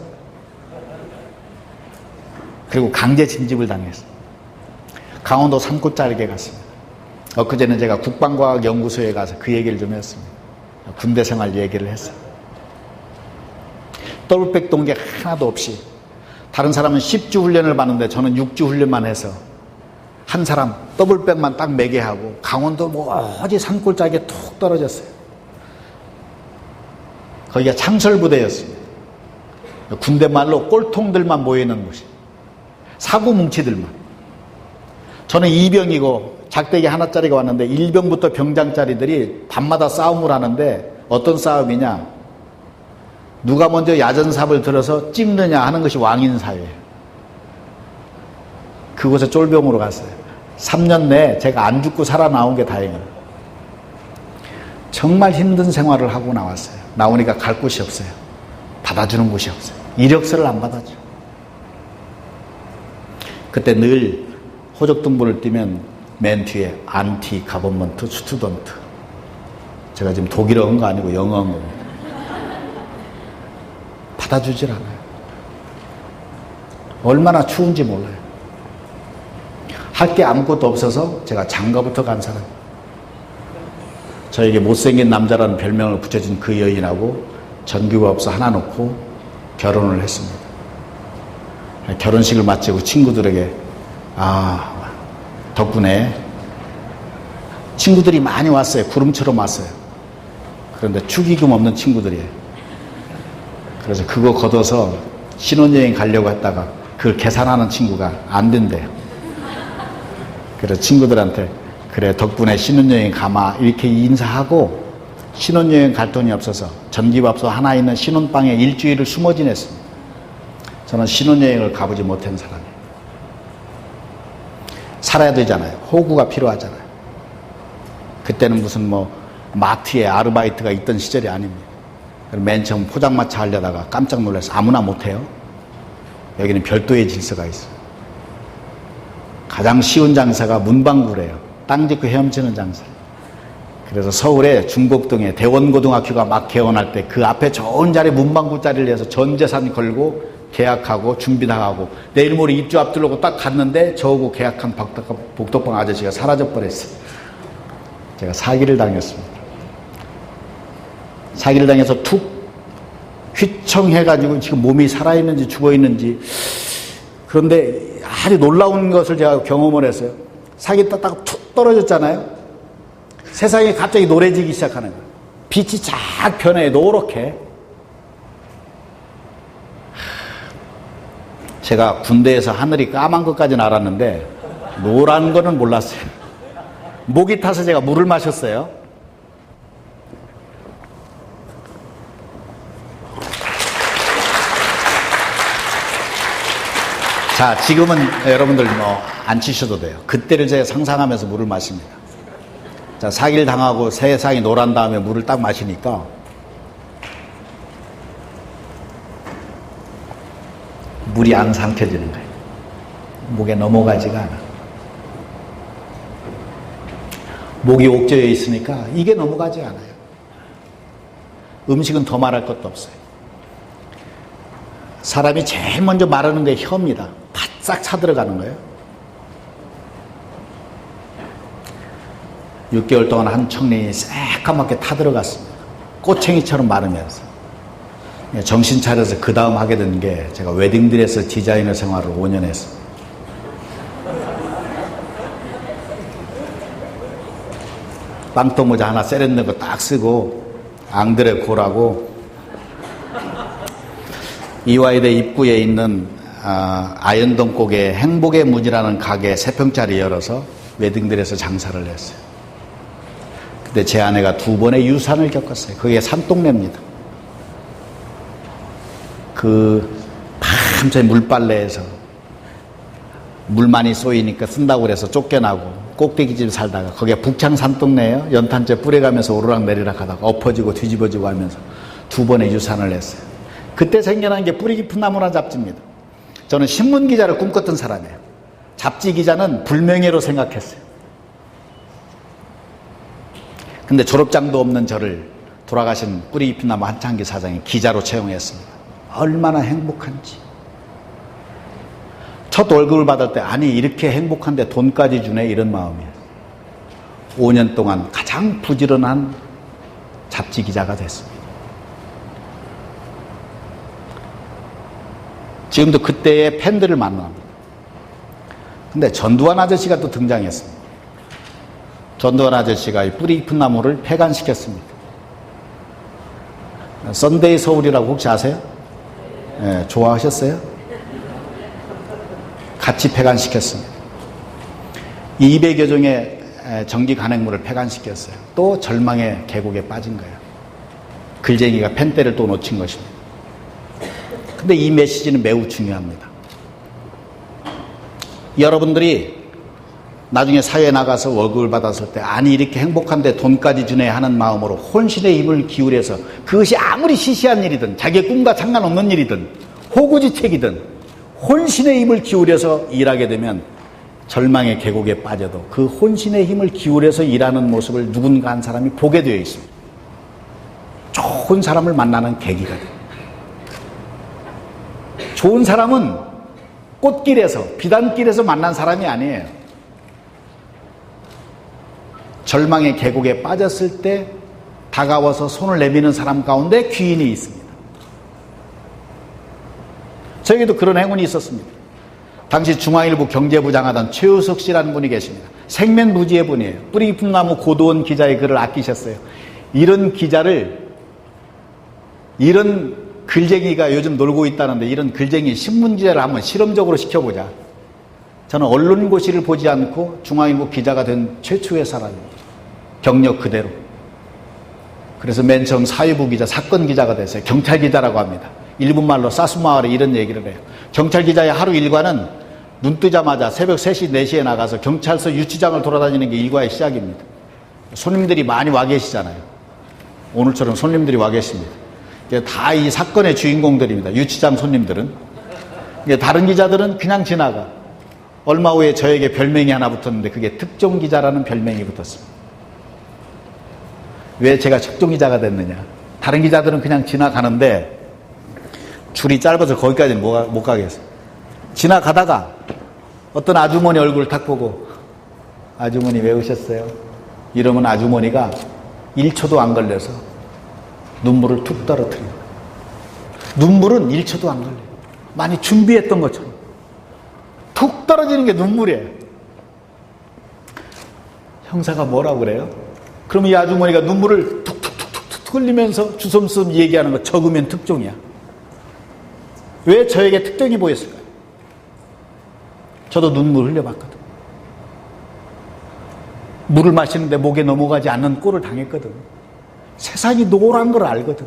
그리고 강제 진집을 당했습니다. 강원도 산골짜기에 갔습니다. 엊그제는 제가 국방과학연구소에 가서 그 얘기를 좀 했습니다. 군대 생활 얘기를 했어요. 더블백 동계 하나도 없이, 다른 사람은 10주 훈련을 받는데 저는 6주 훈련만 해서 한 사람 더블백만 딱 매게 하고 강원도 어디 산골짜기에 툭 떨어졌어요. 거기가 창설부대였습니다. 군대 말로 꼴통들만 모여있는 곳이. 사고 뭉치들만. 저는 2병이고 작대기 하나짜리가 왔는데 1병부터 병장짜리들이 밤마다 싸움을 하는데 어떤 싸움이냐. 누가 먼저 야전삽을 들어서 찍느냐 하는 것이 왕인사회예요. 그곳에 쫄병으로 갔어요. 3년 내에 제가 안 죽고 살아나온 게 다행이에요. 정말 힘든 생활을 하고 나왔어요. 나오니까 갈 곳이 없어요. 받아주는 곳이 없어요. 이력서를 안 받아줘. 그때 늘 호적등본을 띄면 맨 뒤에 안티 가버먼트 스튜던트. 제가 지금 독일어인 거 아니고 영어인 겁니다. 받아주질 않아요. 얼마나 추운지 몰라요. 할 게 아무것도 없어서 제가 장가부터 간 사람이에요. 저에게 못생긴 남자라는 별명을 붙여준 그 여인하고 전기밥솥 하나 놓고 결혼을 했습니다. 결혼식을 마치고 친구들에게 덕분에 친구들이 많이 왔어요. 구름처럼 왔어요. 그런데 축의금 없는 친구들이에요. 그래서 그거 걷어서 신혼여행 가려고 했다가 그걸 계산하는 친구가 안 된대요. 그래서 친구들한테 그래 덕분에 신혼여행 가마 이렇게 인사하고 신혼여행 갈 돈이 없어서 전기밥솥 하나 있는 신혼방에 일주일을 숨어 지냈습니다. 저는 신혼여행을 가보지 못한 사람이에요. 살아야 되잖아요. 호구가 필요하잖아요. 그때는 무슨 마트에 아르바이트가 있던 시절이 아닙니다. 맨 처음 포장마차 하려다가 깜짝 놀라서 아무나 못해요. 여기는 별도의 질서가 있어요. 가장 쉬운 장사가 문방구래요. 땅 짓고 헤엄치는 장사. 그래서 서울에 중곡동에 대원고등학교가 막 개원할 때 그 앞에 좋은 자리 문방구 자리를 해서 전 재산 걸고 계약하고 준비 다 하고 내일 모레 입주 앞두르고 딱 갔는데 저하고 계약한 복덕방 아저씨가 사라져 버렸어요. 제가 사기를 당했습니다. 사기를 당해서 툭 휘청해가지고 지금 몸이 살아있는지 죽어있는지. 그런데 아주 놀라운 것을 제가 경험을 했어요. 사기 떴다가 툭 떨어졌잖아요. 세상이 갑자기 노래지기 시작하는 거예요. 빛이 쫙 변해 노랗게. 제가 군대에서 하늘이 까만 것까지는 알았는데 노란 거는 몰랐어요. 목이 타서 제가 물을 마셨어요. 자, 지금은 여러분들 안 치셔도 돼요. 그때를 제가 상상하면서 물을 마십니다. 자, 사기를 당하고 세상이 노란 다음에 물을 딱 마시니까 물이 안 삼켜지는 거예요. 목에 넘어가지가 않아. 목이 옥죄어 있으니까 이게 넘어가지 않아요. 음식은 더 말할 것도 없어요. 사람이 제일 먼저 마르는 게 혀입니다. 바싹 차들어가는 거예요. 6개월 동안 한 청린이 새까맣게 타들어갔습니다. 꼬챙이처럼 마르면서. 정신 차려서 그 다음 하게 된 게 제가 웨딩드레스 디자이너 생활을 5년 했습니다. 빵떡 모자 하나 세련된 거 딱 쓰고 앙드레 고라고 이화여대 입구에 있는 아현동 꼭에 행복의 문이라는 가게 3평짜리 열어서 웨딩드레스 장사를 했어요. 그때 제 아내가 2번의 유산을 겪었어요. 그게 산동네입니다. 밤새 물빨래에서 물 많이 쏘이니까 쓴다고 그래서 쫓겨나고 꼭대기집 살다가 거기가 북창 산동네예요. 연탄재 뿌려가면서 오르락내리락 하다가 엎어지고 뒤집어지고 하면서 2번의 유산을 했어요. 그때 생겨난 게 뿌리 깊은 나무란 잡지입니다. 저는 신문기자를 꿈꿨던 사람이에요. 잡지 기자는 불명예로 생각했어요. 근데 졸업장도 없는 저를 돌아가신 뿌리 깊은 나무 한창기 사장이 기자로 채용했습니다. 얼마나 행복한지. 첫 월급을 받을 때 아니 이렇게 행복한데 돈까지 주네 이런 마음이에요. 5년 동안 가장 부지런한 잡지 기자가 됐습니다. 지금도 그때의 팬들을 만납니다. 근데 전두환 아저씨가 또 등장했습니다. 전두환 아저씨가 이 뿌리 깊은 나무를 폐간시켰습니다. 썬데이 서울이라고 혹시 아세요? 예, 좋아하셨어요? 같이 폐간시켰습니다. 200여 종의 전기 간행물을 폐간시켰어요. 또 절망의 계곡에 빠진 거예요. 글쟁이가 펜대를 또 놓친 것입니다. 근데 이 메시지는 매우 중요합니다. 여러분들이 나중에 사회에 나가서 월급을 받았을 때 아니 이렇게 행복한데 돈까지 주네 하는 마음으로 혼신의 힘을 기울여서 그것이 아무리 시시한 일이든 자기의 꿈과 상관없는 일이든 호구지책이든 혼신의 힘을 기울여서 일하게 되면 절망의 계곡에 빠져도 그 혼신의 힘을 기울여서 일하는 모습을 누군가 한 사람이 보게 되어 있습니다. 좋은 사람을 만나는 계기가 됩니다. 좋은 사람은 꽃길에서 비단길에서 만난 사람이 아니에요. 절망의 계곡에 빠졌을 때 다가와서 손을 내미는 사람 가운데 귀인이 있습니다. 저에게도 그런 행운이 있었습니다. 당시 중앙일보 경제부장하던 최우석 씨라는 분이 계십니다. 생면부지의 분이에요. 뿌리 깊은 나무 고도원 기자의 글을 아끼셨어요. 이런 기자를, 이런 글쟁이가 요즘 놀고 있다는데 이런 글쟁이 신문기자를 한번 실험적으로 시켜보자. 저는 언론고시를 보지 않고 중앙일보 기자가 된 최초의 사람입니다. 경력 그대로. 그래서 맨 처음 사회부 기자, 사건 기자가 됐어요. 경찰 기자라고 합니다. 일본 말로 사스마을에 이런 얘기를 해요. 경찰 기자의 하루 일과는 눈 뜨자마자 새벽 3시, 4시에 나가서 경찰서 유치장을 돌아다니는 게 일과의 시작입니다. 손님들이 많이 와 계시잖아요. 오늘처럼 손님들이 와 계십니다. 다 이 사건의 주인공들입니다. 유치장 손님들은. 다른 기자들은 그냥 지나가. 얼마 후에 저에게 별명이 하나 붙었는데 그게 특종 기자라는 별명이 붙었습니다. 왜 제가 특종 기자가 됐느냐. 다른 기자들은 그냥 지나가는데 줄이 짧아서 거기까지는 못 가겠어요. 지나가다가 어떤 아주머니 얼굴을 딱 보고 아주머니 왜 오셨어요? 이러면 아주머니가 1초도 안 걸려서 눈물을 툭 떨어뜨려요. 눈물은 1초도 안 걸려요. 많이 준비했던 것처럼. 툭 떨어지는 게 눈물이에요. 형사가 뭐라고 그래요? 그럼 이 아주머니가 눈물을 툭툭툭툭 흘리면서 주섬주섬 얘기하는 거 적으면 특종이야. 왜 저에게 특종이 보였을까요? 저도 눈물 흘려봤거든. 물을 마시는데 목에 넘어가지 않는 꼴을 당했거든. 세상이 노란 걸 알거든.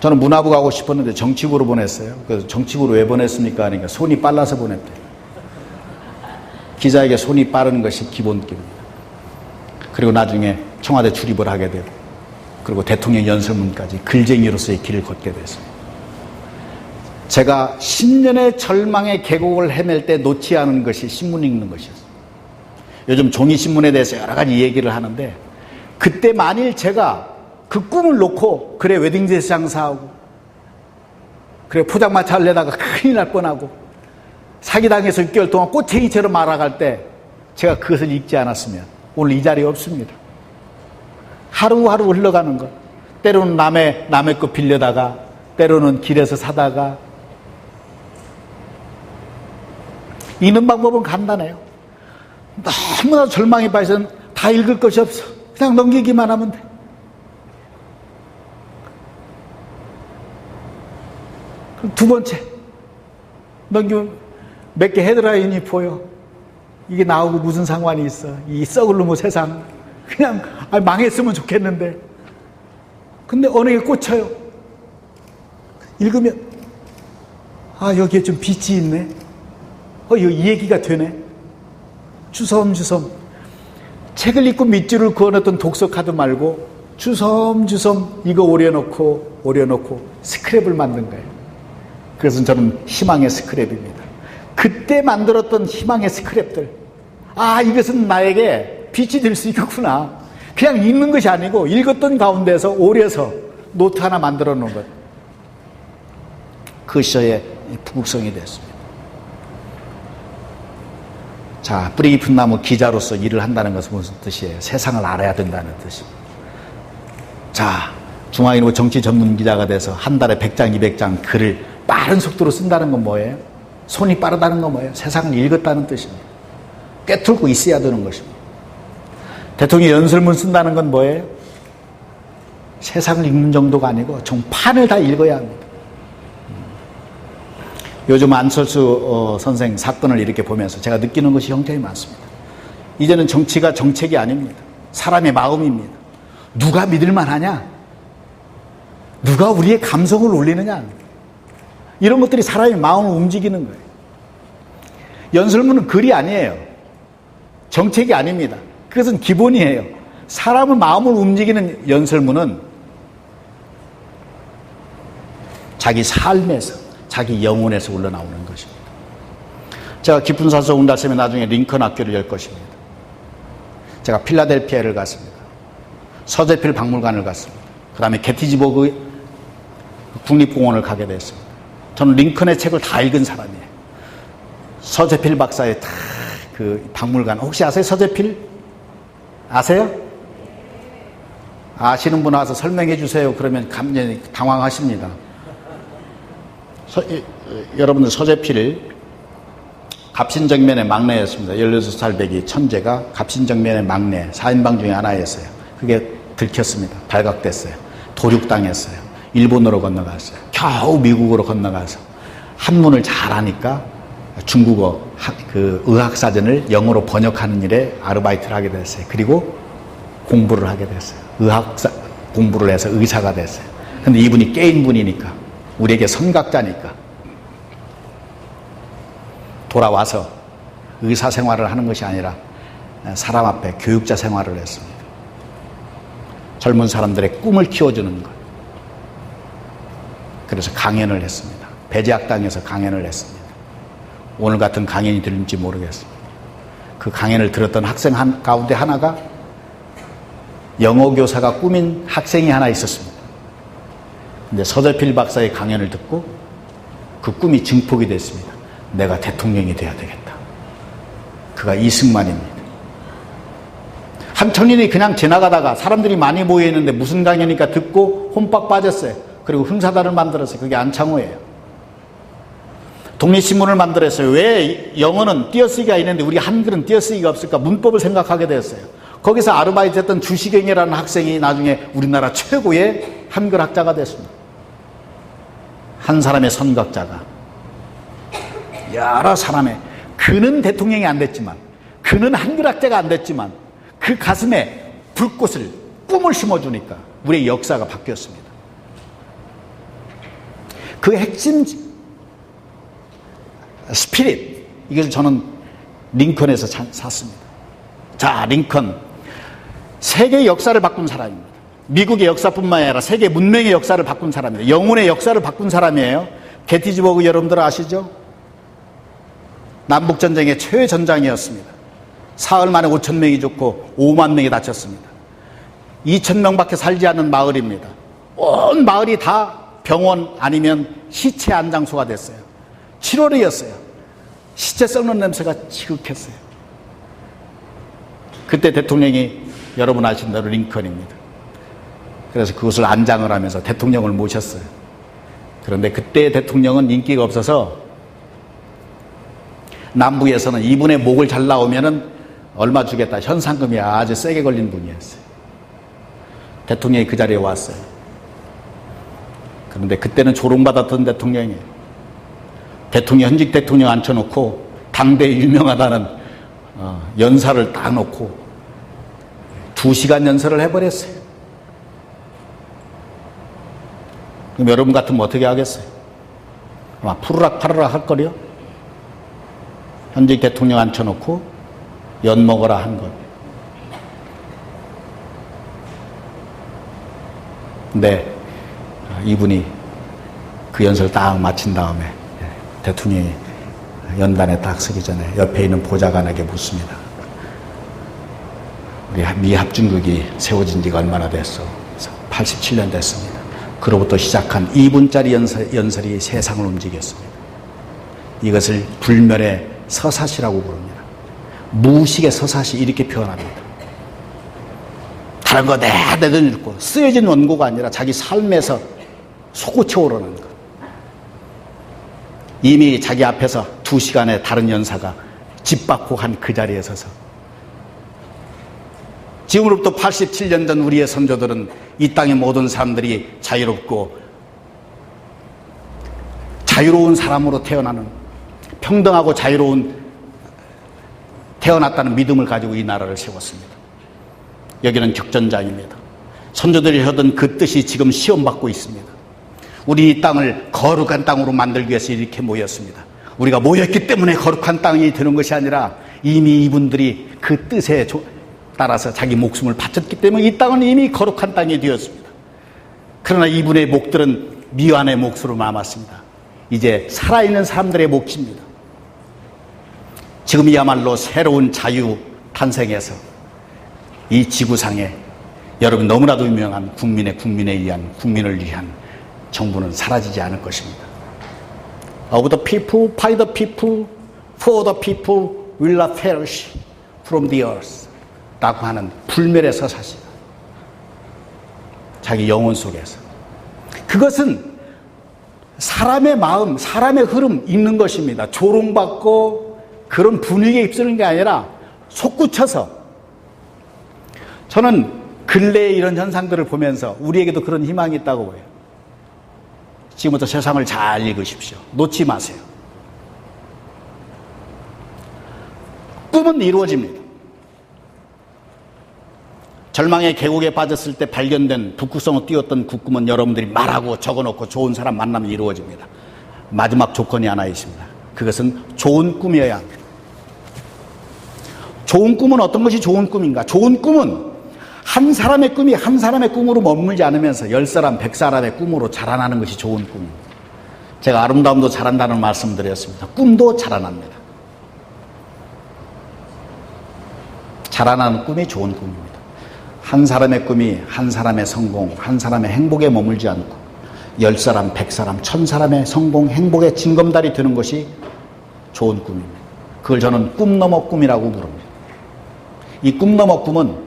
저는 문화부 가고 싶었는데 정치부로 보냈어요. 그래서 정치부로 왜 보냈습니까? 하니까 손이 빨라서 보냈대. 기자에게 손이 빠른 것이 기본기입니다. 그리고 나중에 청와대 출입을 하게 되고 그리고 대통령 연설문까지 글쟁이로서의 길을 걷게 됐습니다. 제가 10년의 절망의 계곡을 헤맬 때 놓지 않은 것이 신문 읽는 것이었어요. 요즘 종이신문에 대해서 여러 가지 얘기를 하는데 그때 만일 제가 그 꿈을 놓고 그래 웨딩드레스 장사하고 그래 포장마차 하려다가 큰일 날 뻔하고 사기당해서 6개월 동안 꼬챙이처럼 말아갈 때 제가 그것을 읽지 않았으면 오늘 이 자리에 없습니다. 하루하루 흘러가는 것. 때로는 남의 것 빌려다가 때로는 길에서 사다가 읽는 방법은 간단해요. 너무나 절망에 빠져서 다 읽을 것이 없어. 그냥 넘기기만 하면 돼. 그럼 두 번째 넘기면 몇 개 헤드라인이 보여. 이게 나하고 무슨 상관이 있어. 이 썩을 놈의 세상. 그냥 망했으면 좋겠는데. 근데 어느 게 꽂혀요. 읽으면 여기에 좀 빛이 있네. 이 얘기가 되네. 주섬주섬 책을 읽고 밑줄을 그어놨던 독서 카드 말고 주섬주섬 이거 오려놓고 스크랩을 만든 거예요. 그래서 저는 희망의 스크랩입니다. 그때 만들었던 희망의 스크랩들. 이것은 나에게 빛이 될 수 있겠구나. 그냥 읽는 것이 아니고 읽었던 가운데서 오려서 노트 하나 만들어 놓은 것. 그것이 저의 부국성이 됐습니다. 자, 뿌리 깊은 나무 기자로서 일을 한다는 것은 무슨 뜻이에요? 세상을 알아야 된다는 뜻입니다. 자, 중앙일보 정치 전문 기자가 돼서 한 달에 100장, 200장 글을 빠른 속도로 쓴다는 건 뭐예요? 손이 빠르다는 건 뭐예요? 세상을 읽었다는 뜻입니다. 꿰뚫고 있어야 되는 것입니다. 대통령 연설문 쓴다는 건 뭐예요? 세상을 읽는 정도가 아니고 종판을 다 읽어야 합니다. 요즘 안철수 선생 사건을 이렇게 보면서 제가 느끼는 것이 굉장히 많습니다. 이제는 정치가 정책이 아닙니다. 사람의 마음입니다. 누가 믿을만 하냐? 누가 우리의 감성을 울리느냐? 이런 것들이 사람의 마음을 움직이는 거예요. 연설문은 글이 아니에요. 정책이 아닙니다. 그것은 기본이에요. 사람의 마음을 움직이는 연설문은 자기 삶에서, 자기 영혼에서 흘러나오는 것입니다. 제가 깊은 산소 운달쌤에 나중에 링컨 학교를 열 것입니다. 제가 필라델피아를 갔습니다. 서재필 박물관을 갔습니다. 그 다음에 게티즈버그 국립공원을 가게 됐습니다. 저는 링컨의 책을 다 읽은 사람이에요. 서재필 박사의 다 그 박물관, 혹시 아세요? 서재필? 아세요? 아시는 분 와서 설명해 주세요. 그러면 감히 당황하십니다. 여러분들 서재필 갑신정면의 막내였습니다. 16살 배기 천재가 갑신정면의 막내 4인방 중에 하나였어요. 그게 들켰습니다. 발각됐어요. 도륙당했어요. 일본으로 건너갔어요. 겨우 미국으로 건너가서 한문을 잘하니까 중국어 그 의학사전을 영어로 번역하는 일에 아르바이트를 하게 됐어요. 그리고 공부를 하게 됐어요. 공부를 해서 의사가 됐어요. 근데 이분이 깨인 분이니까, 우리에게 선각자니까 돌아와서 의사 생활을 하는 것이 아니라 사람 앞에 교육자 생활을 했습니다. 젊은 사람들의 꿈을 키워주는 것. 그래서 강연을 했습니다. 배제학당에서 강연을 했습니다. 오늘 같은 강연이 들릴지 모르겠습니다. 그 강연을 들었던 학생 가운데 하나가 영어 교사가 꾸민 학생이 하나 있었습니다. 근데 서재필 박사의 강연을 듣고 그 꿈이 증폭이 됐습니다. 내가 대통령이 돼야 되겠다. 그가 이승만입니다. 한 청년이 그냥 지나가다가 사람들이 많이 모여있는데 무슨 강연이니까 듣고 홈박 빠졌어요. 그리고 흥사단을 만들었어요. 그게 안창호예요. 독립신문을 만들었어요. 왜 영어는 띄어쓰기가 있는데 우리 한글은 띄어쓰기가 없을까? 문법을 생각하게 됐어요. 거기서 아르바이트 했던 주시경이라는 학생이 나중에 우리나라 최고의 한글 학자가 됐습니다. 한 사람의 선각자가 여러 사람의, 그는 대통령이 안 됐지만, 그는 한글 학자가 안 됐지만 그 가슴에 불꽃을, 꿈을 심어주니까 우리의 역사가 바뀌었습니다. 그 핵심 스피릿, 이것을 저는 링컨에서 샀습니다. 자, 링컨 세계 역사를 바꾼 사람입니다. 미국의 역사뿐만 아니라 세계 문명의 역사를 바꾼 사람입니다. 영혼의 역사를 바꾼 사람이에요. 게티즈버그 여러분들 아시죠? 남북전쟁의 최전장이었습니다. 사흘 만에 5천 명이 죽고 5만 명이 다쳤습니다. 2천 명밖에 살지 않는 마을입니다. 온 마을이 다 병원 아니면 시체 안장소가 됐어요. 7월이었어요. 시체 썩는 냄새가 지극했어요. 그때 대통령이 여러분 아시는 대로 링컨입니다. 그래서 그것을 안장을 하면서 대통령을 모셨어요. 그런데 그때 대통령은 인기가 없어서 남부에서는 이분의 목을 잘 나오면은 얼마 주겠다, 현상금이 아주 세게 걸린 분이었어요. 대통령이 그 자리에 왔어요. 그런데 그때는 조롱받았던 대통령이에요. 대통령, 현직 대통령 앉혀놓고 당대에 유명하다는 연사를 딱 놓고 2시간 연설을 해버렸어요. 그럼 여러분 같으면 어떻게 하겠어요? 아마 푸르락 파르락 할 거려? 현직 대통령 앉혀놓고 연 먹어라 한 것. 근데 이분이 그 연설 딱 마친 다음에 대통령이 연단에 딱 서기 전에 옆에 있는 보좌관에게 묻습니다. 우리 미 합중국이 세워진 지가 얼마나 됐어? 87년 됐습니다. 그로부터 시작한 2분짜리 연설이 세상을 움직였습니다. 이것을 불멸의 서사시라고 부릅니다. 무식의 서사시, 이렇게 표현합니다. 다른 거 내든 읽고 쓰여진 원고가 아니라 자기 삶에서 솟구쳐 오르는 것. 이미 자기 앞에서 2시간의 다른 연사가 짓밟고 한 그 자리에 서서 지금으로부터 87년 전 우리의 선조들은 이 땅의 모든 사람들이 자유롭고 자유로운 사람으로 태어나는, 평등하고 자유로운 태어났다는 믿음을 가지고 이 나라를 세웠습니다. 여기는 격전장입니다. 선조들이 하던 그 뜻이 지금 시험받고 있습니다. 우리 이 땅을 거룩한 땅으로 만들기 위해서 이렇게 모였습니다. 우리가 모였기 때문에 거룩한 땅이 되는 것이 아니라 이미 이분들이 그 뜻에 따라서 자기 목숨을 바쳤기 때문에 이 땅은 이미 거룩한 땅이 되었습니다. 그러나 이분의 목들은 미완의 몫으로 남았습니다. 이제 살아있는 사람들의 몫입니다. 지금이야말로 새로운 자유 탄생해서 이 지구상에 여러분 너무나도 유명한 국민을 위한 정부는 사라지지 않을 것입니다. Of the people, by the people, for the people will not perish from the earth 라고 하는 불멸의 서사시다. 자기 영혼 속에서. 그것은 사람의 마음, 사람의 흐름 읽는 것입니다. 조롱받고 그런 분위기에 휩쓰는 게 아니라 솟구쳐서. 저는 근래에 이런 현상들을 보면서 우리에게도 그런 희망이 있다고 봐요. 지금부터 세상을 잘 읽으십시오. 놓지 마세요. 꿈은 이루어집니다. 절망의 계곡에 빠졌을 때 발견된 북극성을 띄웠던 그 꿈은 여러분들이 말하고 적어놓고 좋은 사람 만나면 이루어집니다. 마지막 조건이 하나 있습니다. 그것은 좋은 꿈이어야 합니다. 좋은 꿈은 어떤 것이 좋은 꿈인가? 좋은 꿈은 한 사람의 꿈이 한 사람의 꿈으로 머물지 않으면서 10사람, 100사람의 꿈으로 자라나는 것이 좋은 꿈입니다. 제가 아름다움도 자란다는 말씀 드렸습니다. 꿈도 자라납니다. 자라나는 꿈이 좋은 꿈입니다. 한 사람의 꿈이 한 사람의 성공, 한 사람의 행복에 머물지 않고 10사람, 100사람, 1000사람의 성공, 행복의 징검다리 되는 것이 좋은 꿈입니다. 그걸 저는 꿈 넘어 꿈이라고 부릅니다. 이 꿈 넘어 꿈은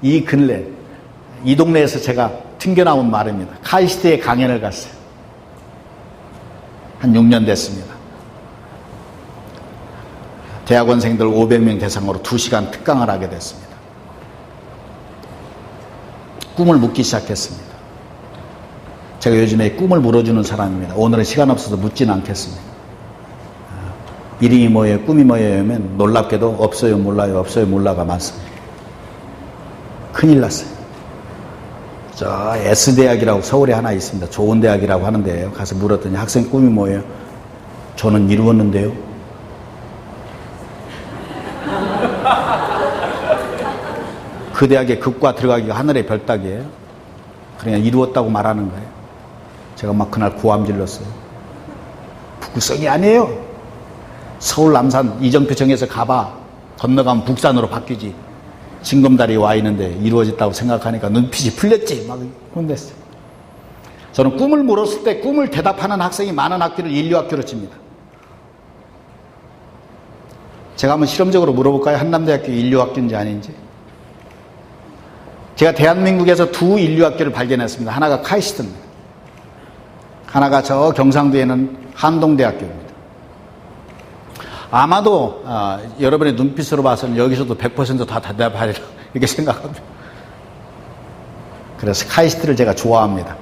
이 근래 이 동네에서 제가 튕겨나온 말입니다. 카이스트에 강연을 갔어요. 한 6년 됐습니다. 대학원생들 500명 대상으로 2시간 특강을 하게 됐습니다. 꿈을 묻기 시작했습니다. 제가 요즘에 꿈을 물어주는 사람입니다. 오늘은 시간 없어서 묻지는 않겠습니다. 이름이 뭐예요? 꿈이 뭐예요? 하면 놀랍게도 없어요, 몰라요, 없어요, 몰라가 많습니다. 큰일 났어요. 저 S대학이라고 서울에 하나 있습니다. 좋은 대학이라고 하는데요. 가서 물었더니 학생 꿈이 뭐예요? 저는 이루었는데요. 그 대학에 극과 들어가기가 하늘의 별 따기예요. 그냥 이루었다고 말하는 거예요. 제가 막 그날 고함 질렀어요. 북극성이 아니에요. 서울 남산 이정표청에서 가봐. 건너가면 북산으로 바뀌지. 징검다리 와 있는데 이루어졌다고 생각하니까 눈빛이 풀렸지. 막 혼냈어요. 저는 꿈을 물었을 때 꿈을 대답하는 학생이 많은 학교를 인류학교로 칩니다. 제가 한번 실험적으로 물어볼까요? 한남대학교 인류학교인지 아닌지. 제가 대한민국에서 두 인류학교를 발견했습니다. 하나가 카이스트입니다. 하나가 저 경상도에는 한동대학교입니다. 아마도 여러분의 눈빛으로 봐서는 여기서도 100% 다 대답하리라 이렇게 생각합니다. 그래서 카이스트를 제가 좋아합니다.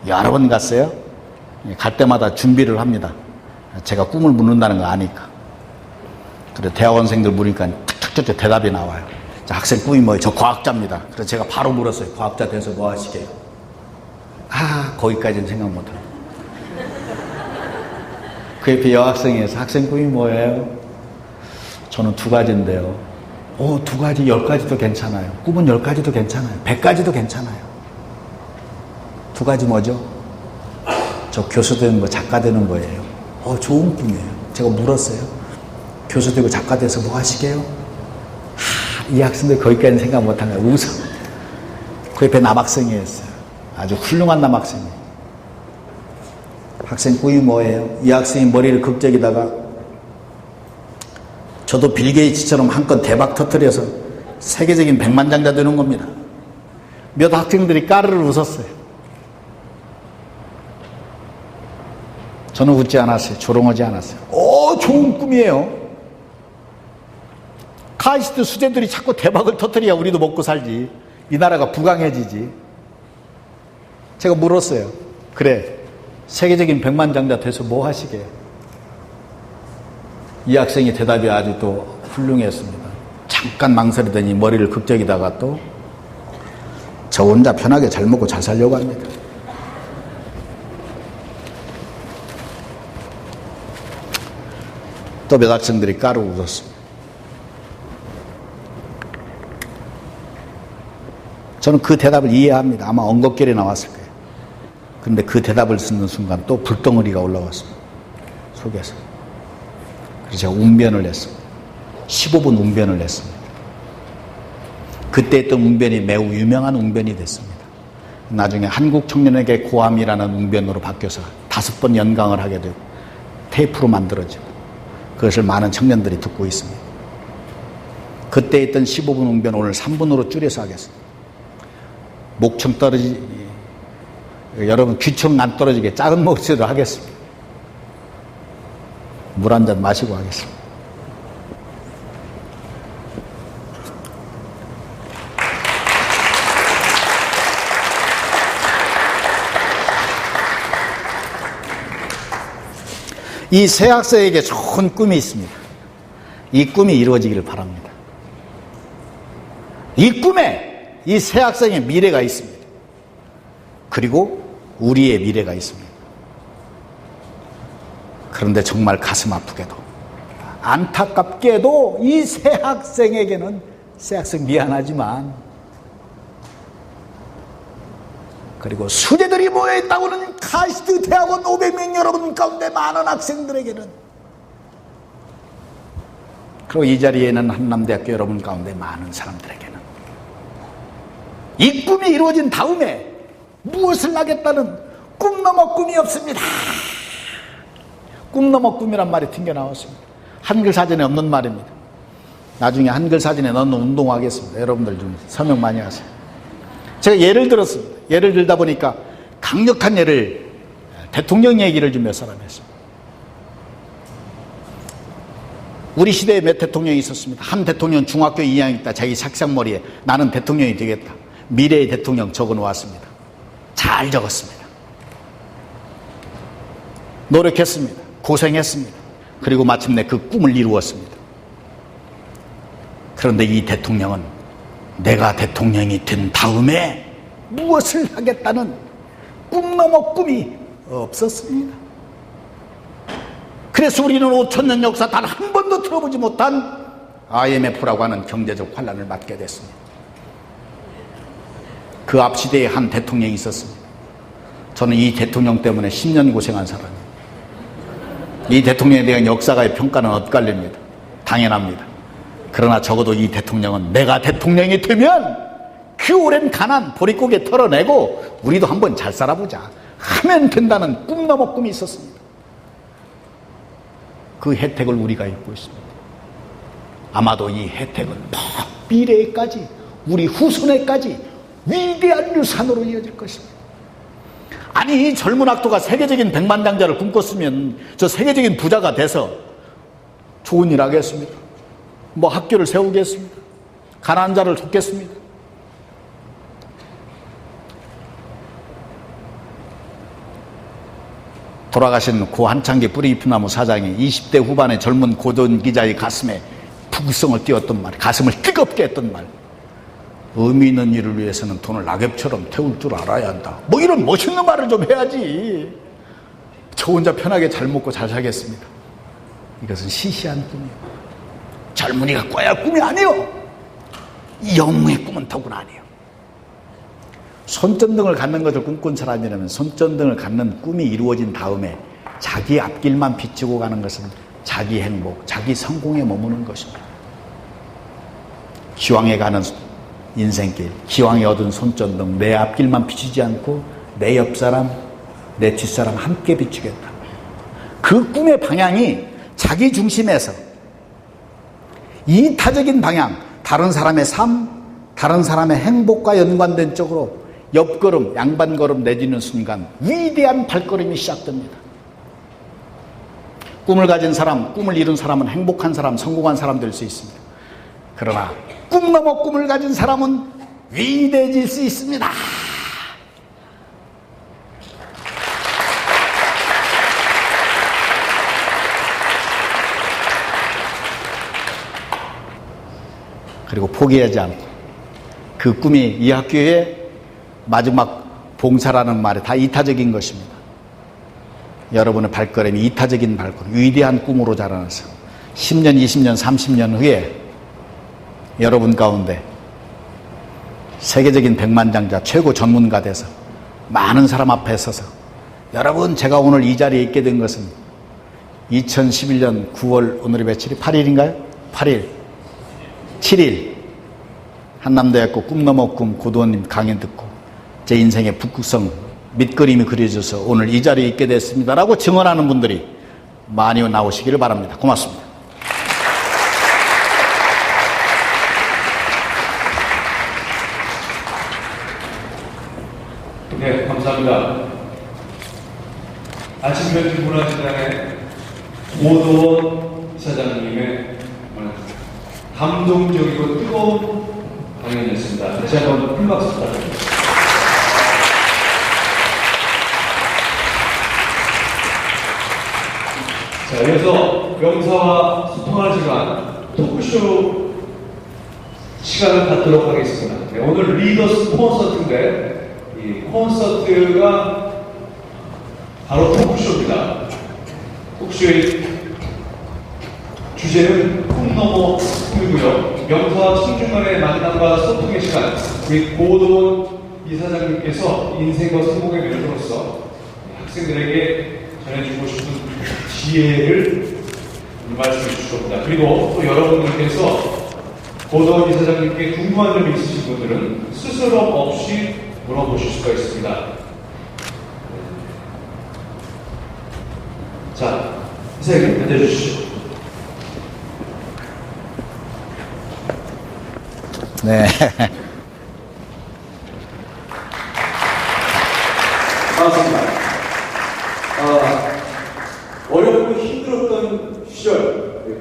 여러 번 갔어요. 갈 때마다 준비를 합니다. 제가 꿈을 묻는다는 거 아니까. 그래서 대학원생들 물으니까 툭툭툭 대답이 나와요. 자, 학생 꿈이 뭐예요? 저 과학자입니다. 그래서 제가 바로 물었어요. 과학자 돼서 뭐 하시게요? 거기까지는 생각 못해요. 그 옆에 여학생에서 학생 꿈이 뭐예요? 저는 2가지인데요. 2가지, 10가지도 괜찮아요. 꿈은 10가지도 괜찮아요. 100가지도 괜찮아요. 2가지 뭐죠? 저 교수 되는 거, 작가 되는 거예요. 좋은 꿈이에요. 제가 물었어요. 교수 되고 작가 돼서 뭐 하시게요? 이 학생들 거기까지는 생각 못한 거예요. 웃어. 그 옆에 남학생이었어요. 아주 훌륭한 남학생이에요. 학생 꿈이 뭐예요? 이 학생이 머리를 극적이다가 저도 빌 게이츠처럼 한 건 대박 터뜨려서 세계적인 백만장자 되는 겁니다. 몇 학생들이 까르르 웃었어요. 저는 웃지 않았어요. 조롱하지 않았어요. 좋은 꿈이에요. 카이스트 수재들이 자꾸 대박을 터뜨려야 우리도 먹고 살지. 이 나라가 부강해지지. 제가 물었어요. 그래, 세계적인 백만장자 돼서 뭐 하시게? 이 학생의 대답이 아주 또 훌륭했습니다. 잠깐 망설이더니 머리를 극적이다가 또 저 혼자 편하게 잘 먹고 잘 살려고 합니다. 또 몇 학생들이 까르고 웃었습니다. 저는 그 대답을 이해합니다. 아마 엉겁결에 나왔을 거예요. 그런데 그 대답을 쓰는 순간 또 불덩어리가 올라왔습니다. 속에서. 그래서 제가 웅변을 했습니다. 15분 웅변을 했습니다. 그때 했던 웅변이 매우 유명한 웅변이 됐습니다. 나중에 한국 청년에게 고함이라는 웅변으로 바뀌어서 5번 연강을 하게 되고 테이프로 만들어지고 그것을 많은 청년들이 듣고 있습니다. 그때 했던 15분 웅변 오늘 3분으로 줄여서 하겠습니다. 목청 여러분 귀청 안 떨어지게 작은 목소리로 하겠습니다. 물 한 잔 마시고 하겠습니다. 이 새 학생에게 좋은 꿈이 있습니다. 이 꿈이 이루어지기를 바랍니다. 이 꿈에 이 새 학생의 미래가 있습니다. 그리고 우리의 미래가 있습니다. 그런데 정말 가슴 아프게도 안타깝게도 이 새 학생에게는 새 학생 미안하지만 그리고 수재들이 모여있다고는 카시트 대학원 500명 여러분 가운데 많은 학생들에게는 그리고 이 자리에는 한남대학교 여러분 가운데 많은 사람들에게는 이 꿈이 이루어진 다음에 무엇을 하겠다는 꿈 넘어 꿈이 없습니다. 꿈 넘어 꿈이란 말이 튕겨나왔습니다. 한글 사전에 없는 말입니다. 나중에 한글 사전에 넣는 운동하겠습니다. 여러분들 좀 서명 많이 하세요. 제가 예를 들었습니다. 예를 들다 보니까 강력한 예를 대통령 얘기를 좀 몇 사람 했습니다. 우리 시대에 몇 대통령이 있었습니다. 한 대통령 중학교 2학년 있다 자기 색상머리에 나는 대통령이 되겠다. 미래의 대통령 적어놓았습니다. 잘 적었습니다. 노력했습니다. 고생했습니다. 그리고 마침내 그 꿈을 이루었습니다. 그런데 이 대통령은 내가 대통령이 된 다음에 무엇을 하겠다는 꿈 넘어 꿈이 없었습니다. 그래서 우리는 5,000년 역사 단 한 번도 들어보지 못한 IMF라고 하는 경제적 환란을 맞게 됐습니다. 그 앞 시대에 한 대통령이 있었습니다. 저는 이 대통령 때문에 10년 고생한 사람입니다. 이 대통령에 대한 역사가의 평가는 엇갈립니다. 당연합니다. 그러나 적어도 이 대통령은 내가 대통령이 되면 그 오랜 가난 보릿고개 털어내고 우리도 한번 잘 살아보자 하면 된다는 꿈 넘어 꿈이 있었습니다. 그 혜택을 우리가 입고 있습니다. 아마도 이 혜택은 먼 미래에까지 우리 후손에까지 위대한 유산으로 이어질 것입니다. 아니 이 젊은 학도가 세계적인 백만장자를 꿈꿨으면 저 세계적인 부자가 돼서 좋은 일 하겠습니다. 뭐 학교를 세우겠습니다. 가난한 자를 돕겠습니다. 돌아가신 고 한창기 뿌리잎나무 사장이 20대 후반의 젊은 고전 기자의 가슴에 부구성을 띄웠던 말, 가슴을 뜨겁게 했던 말. 의미 있는 일을 위해서는 돈을 낙엽처럼 태울 줄 알아야 한다. 뭐 이런 멋있는 말을 좀 해야지. 저 혼자 편하게 잘 먹고 잘 살겠습니다. 이것은 시시한 꿈이에요. 젊은이가 꿔야 할 꿈이 아니에요. 영웅의 꿈은 더구나 아니에요. 손전등을 갖는 것을 꿈꾼 사람이라면 손전등을 갖는 꿈이 이루어진 다음에 자기 앞길만 비추고 가는 것은 자기 행복, 자기 성공에 머무는 것입니다. 기왕에 가는 인생길, 기왕에 얻은 손전등, 내 앞길만 비추지 않고 내 옆사람, 내 뒷사람 함께 비추겠다. 그 꿈의 방향이 자기 중심에서 이타적인 방향, 다른 사람의 삶, 다른 사람의 행복과 연관된 쪽으로 옆걸음, 양반걸음 내딛는 순간 위대한 발걸음이 시작됩니다. 꿈을 가진 사람, 꿈을 이룬 사람은 행복한 사람, 성공한 사람 될 수 있습니다. 그러나 꿈 넘어 꿈을 가진 사람은 위대해질 수 있습니다. 그리고 포기하지 않고 그 꿈이 이 학교의 마지막 봉사라는 말이 다 이타적인 것입니다. 여러분의 발걸음이 이타적인 발걸음, 위대한 꿈으로 자라나서 10년, 20년, 30년 후에 여러분 가운데 세계적인 백만장자 최고 전문가 돼서 많은 사람 앞에 서서 여러분 제가 오늘 이 자리에 있게 된 것은 2011년 9월 오늘이 며칠이 8일인가요? 8일 7일 한남대학교 꿈 넘어 꿈 고도원님 강연 듣고 제 인생의 북극성 밑그림이 그려져서 오늘 이 자리에 있게 됐습니다라고 증언하는 분들이 많이 나오시기를 바랍니다. 고맙습니다. 네, 감사합니다. 아침 편집 문화재단의 고도원 이사장님의 감동적이고 뜨거운 강연이었습니다. 다시 한번 큰 박수 부탁드립니다. 자, 이어서 명사와 소통할 시간, 토크쇼 시간을 갖도록 하겠습니다. 네, 오늘 리더스 콘서트인데 이 콘서트가 바로 토크쇼입니다. 토크쇼의 주제는 꿈 넘어 꿈이고요. 명사와 청중 간의 만남과 소통의 시간, 우리 고도원 이사장님께서 인생과 성공의 멘토로서 학생들에게 전해주고 싶은 지혜를 말씀해 주실 겁니다. 그리고 또 여러분들께서 고도원 이사장님께 궁금한 점이 있으신 분들은 스스럼 없이 물어보실 수가 있습니다. 자, 이사장님 앉아주시죠. 네. 반갑습니다. 어렵고 힘들었던 시절,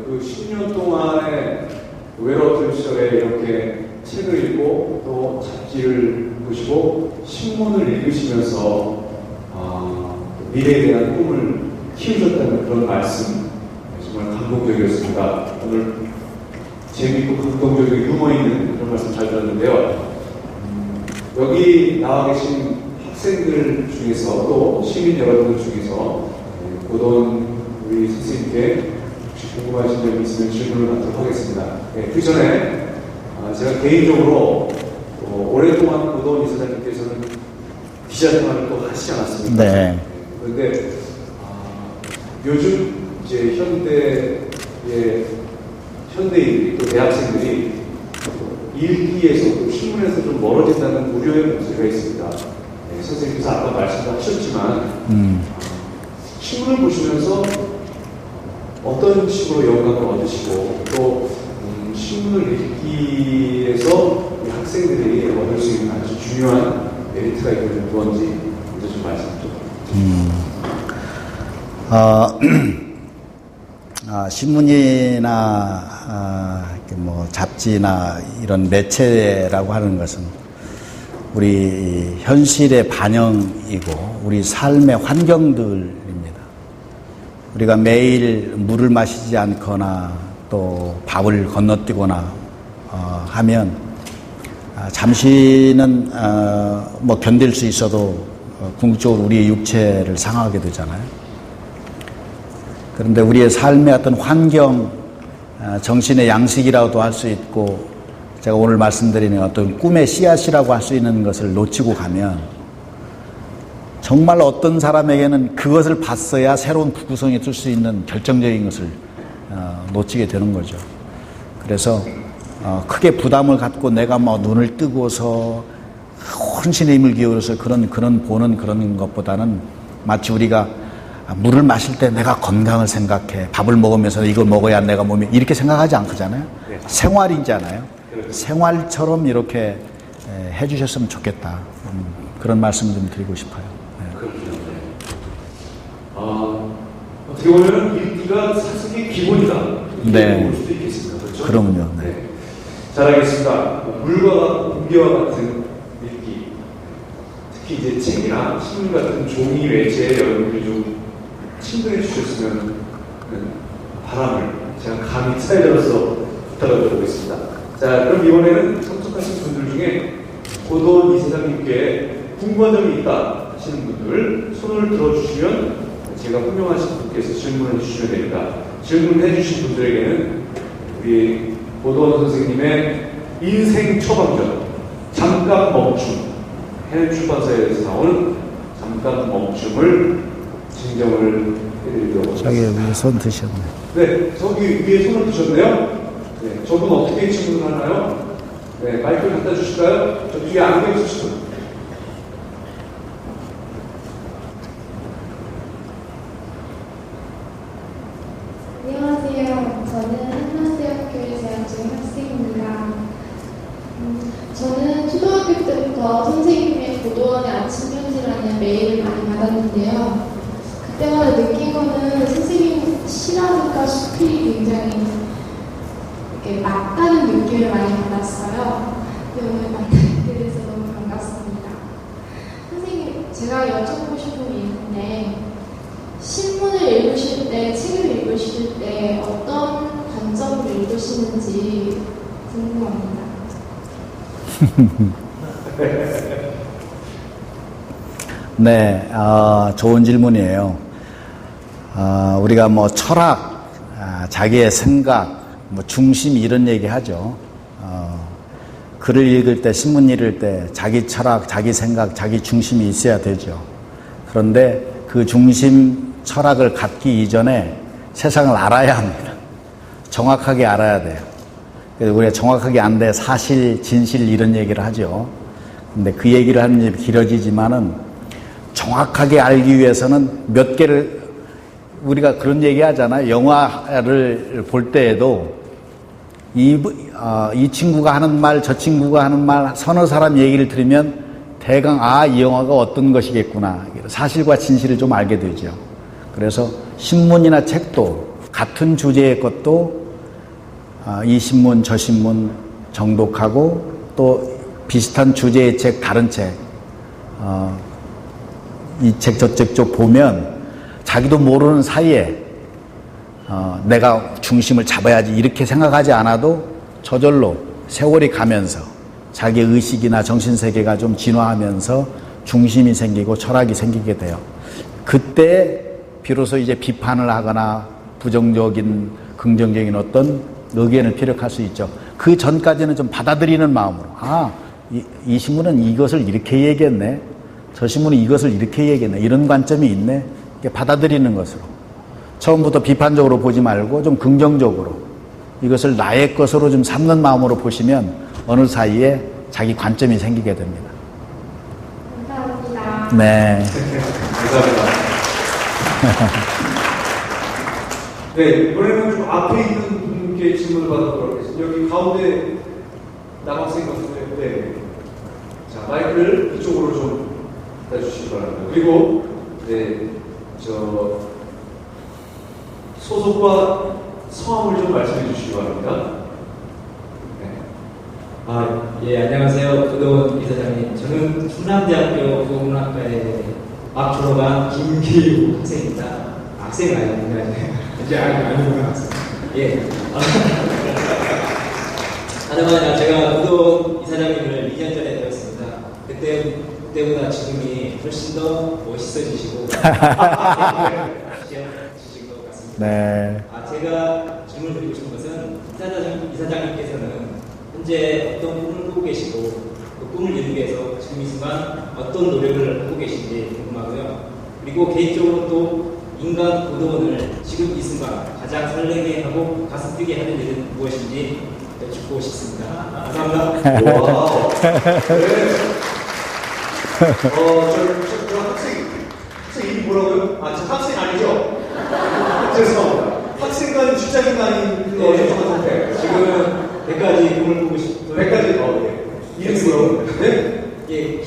그 10년 동안의 외로웠던 시절에 이렇게 책을 읽고 또 잡지를 보시고 신문을 읽으시면서 미래에 대한 꿈을 키우셨다는 그런 말씀 정말 감동적이었습니다. 오늘 재미있고 감동적이고 유머 있는 그런 말씀 잘 들었는데요. 여기 나와 계신 학생들 중에서 또 시민 여러분들 중에서 고도원 우리 선생님께 혹시 궁금하신 점이 있으면 질문을 받도록 하겠습니다. 네, 그 전에 제가 개인적으로 오랫동안 고도원 이사장님께서는 기자 생활을 또 하시지 않았습니까? 네. 그런데 요즘 이제 현대인들이 또 대학생들이 읽기에서 또 신문에서 좀 멀어진다는 우려의 목소리가 있습니다. 네, 선생님께서 아까 말씀도 하셨지만 신문을 보시면서 어떤 식으로 영감을 얻으시고 또 신문을 읽기에서 우리 학생들이 얻을 수 있는 아주 중요한 메리트가 있거든요. 뭔지 먼저 좀 말씀 좀. 신문이나 뭐 잡지나 이런 매체라고 하는 것은 우리 현실의 반영이고 우리 삶의 환경들입니다. 우리가 매일 물을 마시지 않거나 또 밥을 건너뛰거나 하면 잠시는 뭐 견딜 수 있어도 궁극적으로 우리의 육체를 상하게 되잖아요. 그런데 우리의 삶의 어떤 환경, 정신의 양식이라고도 할 수 있고 제가 오늘 말씀드리는 어떤 꿈의 씨앗이라고 할 수 있는 것을 놓치고 가면 정말 어떤 사람에게는 그것을 봤어야 새로운 구구성이 뜰 수 있는 결정적인 것을 놓치게 되는 거죠. 그래서 크게 부담을 갖고 내가 뭐 눈을 뜨고서 혼신의 힘을 기울여서 그런 보는 그런 것보다는 마치 우리가 물을 마실 때 내가 건강을 생각해 밥을 먹으면서 이걸 먹어야 내가 몸이 이렇게 생각하지 않잖아요. 네. 생활이잖아요. 생활처럼 이렇게 해주셨으면 좋겠다. 그런 말씀 좀 드리고 싶어요. 그렇군요. 어떻게 보면 읽기가 사실이 기본이다. 네. 볼 수도 있겠습니다. 그렇죠? 그럼요. 네. 네. 잘 알겠습니다. 물과 공기와 같은 읽기. 특히 이제 책이나 신문 같은 종이 외체에 여러분들이 좀 친근해 주셨으면 하는 바람을 제가 감히 사회자로서 부탁을 드리겠습니다. 자, 그럼 이번에는 참석하신 분들 중에 고도원 이사장님께 궁금한 점이 있다 하시는 분들 손을 들어주시면 제가 훌륭하신 분께서 질문해 주시면 됩니다. 질문해 주신 분들에게는 우리 고도원 선생님의 인생 처방전 잠깐 멈춤, 해외 출판사에서 나오는 잠깐 멈춤을 증정을 해드리도록 하겠습니다. 저기 위에 손 드셨네. 네, 저기 위에 손을 드셨네요. 네, 저분 어떻게 질문하나요? 네, 마이크를 갖다 주실까요? 저 뒤에 안경 쓰시고. 안녕하세요. 저는 한나대학교에 재학 중인 학생입니다. 저는 초등학교 때부터 선생님의 고도원의 아침 편지라는 메일을 많이 받았는데요. 그때마다 느낀 거는 선생님 시라든가 수필이 굉장히 이렇게 맞다는 느낌을 많이 받았어요. 근데 오늘 만나게 돼서 너무 반갑습니다. 선생님, 제가 여쭤보고 싶은 게 있는데 신문을 읽으실 때, 책을 읽으실 때 어떤 관점으로 읽으시는지 궁금합니다. 네, 좋은 질문이에요. 우리가 뭐 철학, 자기의 생각, 뭐 중심 이런 얘기 하죠. 글을 읽을 때, 신문 읽을 때 자기 철학, 자기 생각, 자기 중심이 있어야 되죠. 그런데 그 중심, 철학을 갖기 이전에 세상을 알아야 합니다. 정확하게 알아야 돼요. 그래서 우리가 정확하게 안 돼 사실, 진실 이런 얘기를 하죠. 근데 그 얘기를 하는 게 길어지지만은 정확하게 알기 위해서는 몇 개를 우리가 그런 얘기 하잖아요. 영화를 볼 때에도 이 친구가 하는 말, 저 친구가 하는 말, 서너 사람 얘기를 들으면 대강 이 영화가 어떤 것이겠구나. 사실과 진실을 좀 알게 되죠. 그래서 신문이나 책도 같은 주제의 것도 이 신문, 저 신문 정독하고 또 비슷한 주제의 책, 다른 책, 이 책, 저 책 쪽 보면 자기도 모르는 사이에 내가 중심을 잡아야지 이렇게 생각하지 않아도 저절로 세월이 가면서 자기 의식이나 정신세계가 좀 진화하면서 중심이 생기고 철학이 생기게 돼요. 그때 비로소 이제 비판을 하거나 부정적인, 긍정적인 어떤 의견을 피력할 수 있죠. 그 전까지는 좀 받아들이는 마음으로 이 신문은 이것을 이렇게 얘기했네, 저 신문은 이것을 이렇게 얘기했네, 이런 관점이 있네, 이렇게 받아들이는 것으로 처음부터 비판적으로 보지 말고 좀 긍정적으로 이것을 나의 것으로 좀 삼는 마음으로 보시면 어느 사이에 자기 관점이 생기게 됩니다. 감사합니다. 네. 감사합니다. 네, 이번에는 좀 앞에 있는 분께 질문을 받아보도록 하겠습니다. 여기 가운데 남학생 같은데, 네. 자, 마이크를 이쪽으로 좀 해주시기 바랍니다. 그리고, 네, 소속과 성함을 좀 말씀해 주시기 바랍니다. 네. 예, 안녕하세요. 고도원 이사장님. 저는 충남대학교 국어문학과에 막 졸업한 김기우 학생입니다. 학생은 아니군요. 이제 아니구나, 학생. 예. 하지만 제가 고도원 이사장님을 2년 전에 배웠습니다. 그때보다 지금이 훨씬 더 멋있어지시고, 지신 것 같습니다. 네. 제가 질문 드리고 싶은 것은 이사장님께서는 현재 어떤 꿈을 꾸고 계시고 그 꿈을 이루기 위해서 지금 이 순간 어떤 노력을 하고 계신지 궁금하고요. 그리고 개인적으로 또 인간 고도원을 지금 이 순간 가장 설레게 하고 가슴 뛰게 하는 일은 무엇인지 여쭙고 싶습니다. 감사합니다. 와우. 네. 저 학생 이름이 뭐라고요? 저 학생 아니죠? 죄송합니다. 학생과는 출장인가 아닌 그 어떤 선택. 지금 100가지 꿈을 꾸고 싶어요. 100가지, 이름이 뭐라고요? 네? 예,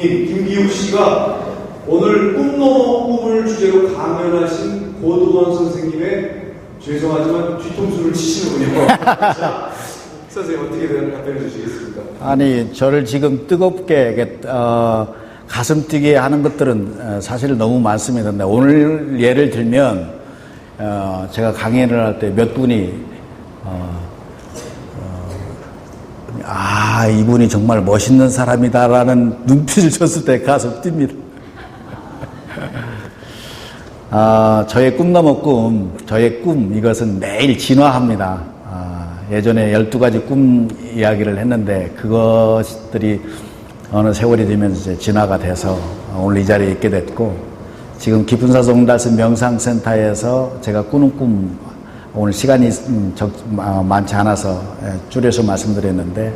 김기욱 씨가 오늘 꿈 넘어 꿈을 주제로 강연하신 고도원 선생님의 죄송하지만 뒤통수를 치시는군요. 자, 선생님 어떻게 답변해 주시겠습니까? 아니, 저를 지금 뜨겁게 가슴 뛰게 하는 것들은 사실 너무 많습니다. 근데 오늘 예를 들면 제가 강연을 할 때 몇 분이 이분이 정말 멋있는 사람이다라는 눈빛을 줬을 때 가슴 뜁니다. 저의 꿈 넘어 꿈, 저의 꿈, 이것은 매일 진화합니다. 예전에 12가지 꿈 이야기를 했는데 그것들이 어느 세월이 되면서 이제 진화가 돼서 오늘 이 자리에 있게 됐고, 지금 깊은사서 옹달샘 명상센터에서 제가 꾸는 꿈, 오늘 시간이 많지 않아서 줄여서 말씀드렸는데,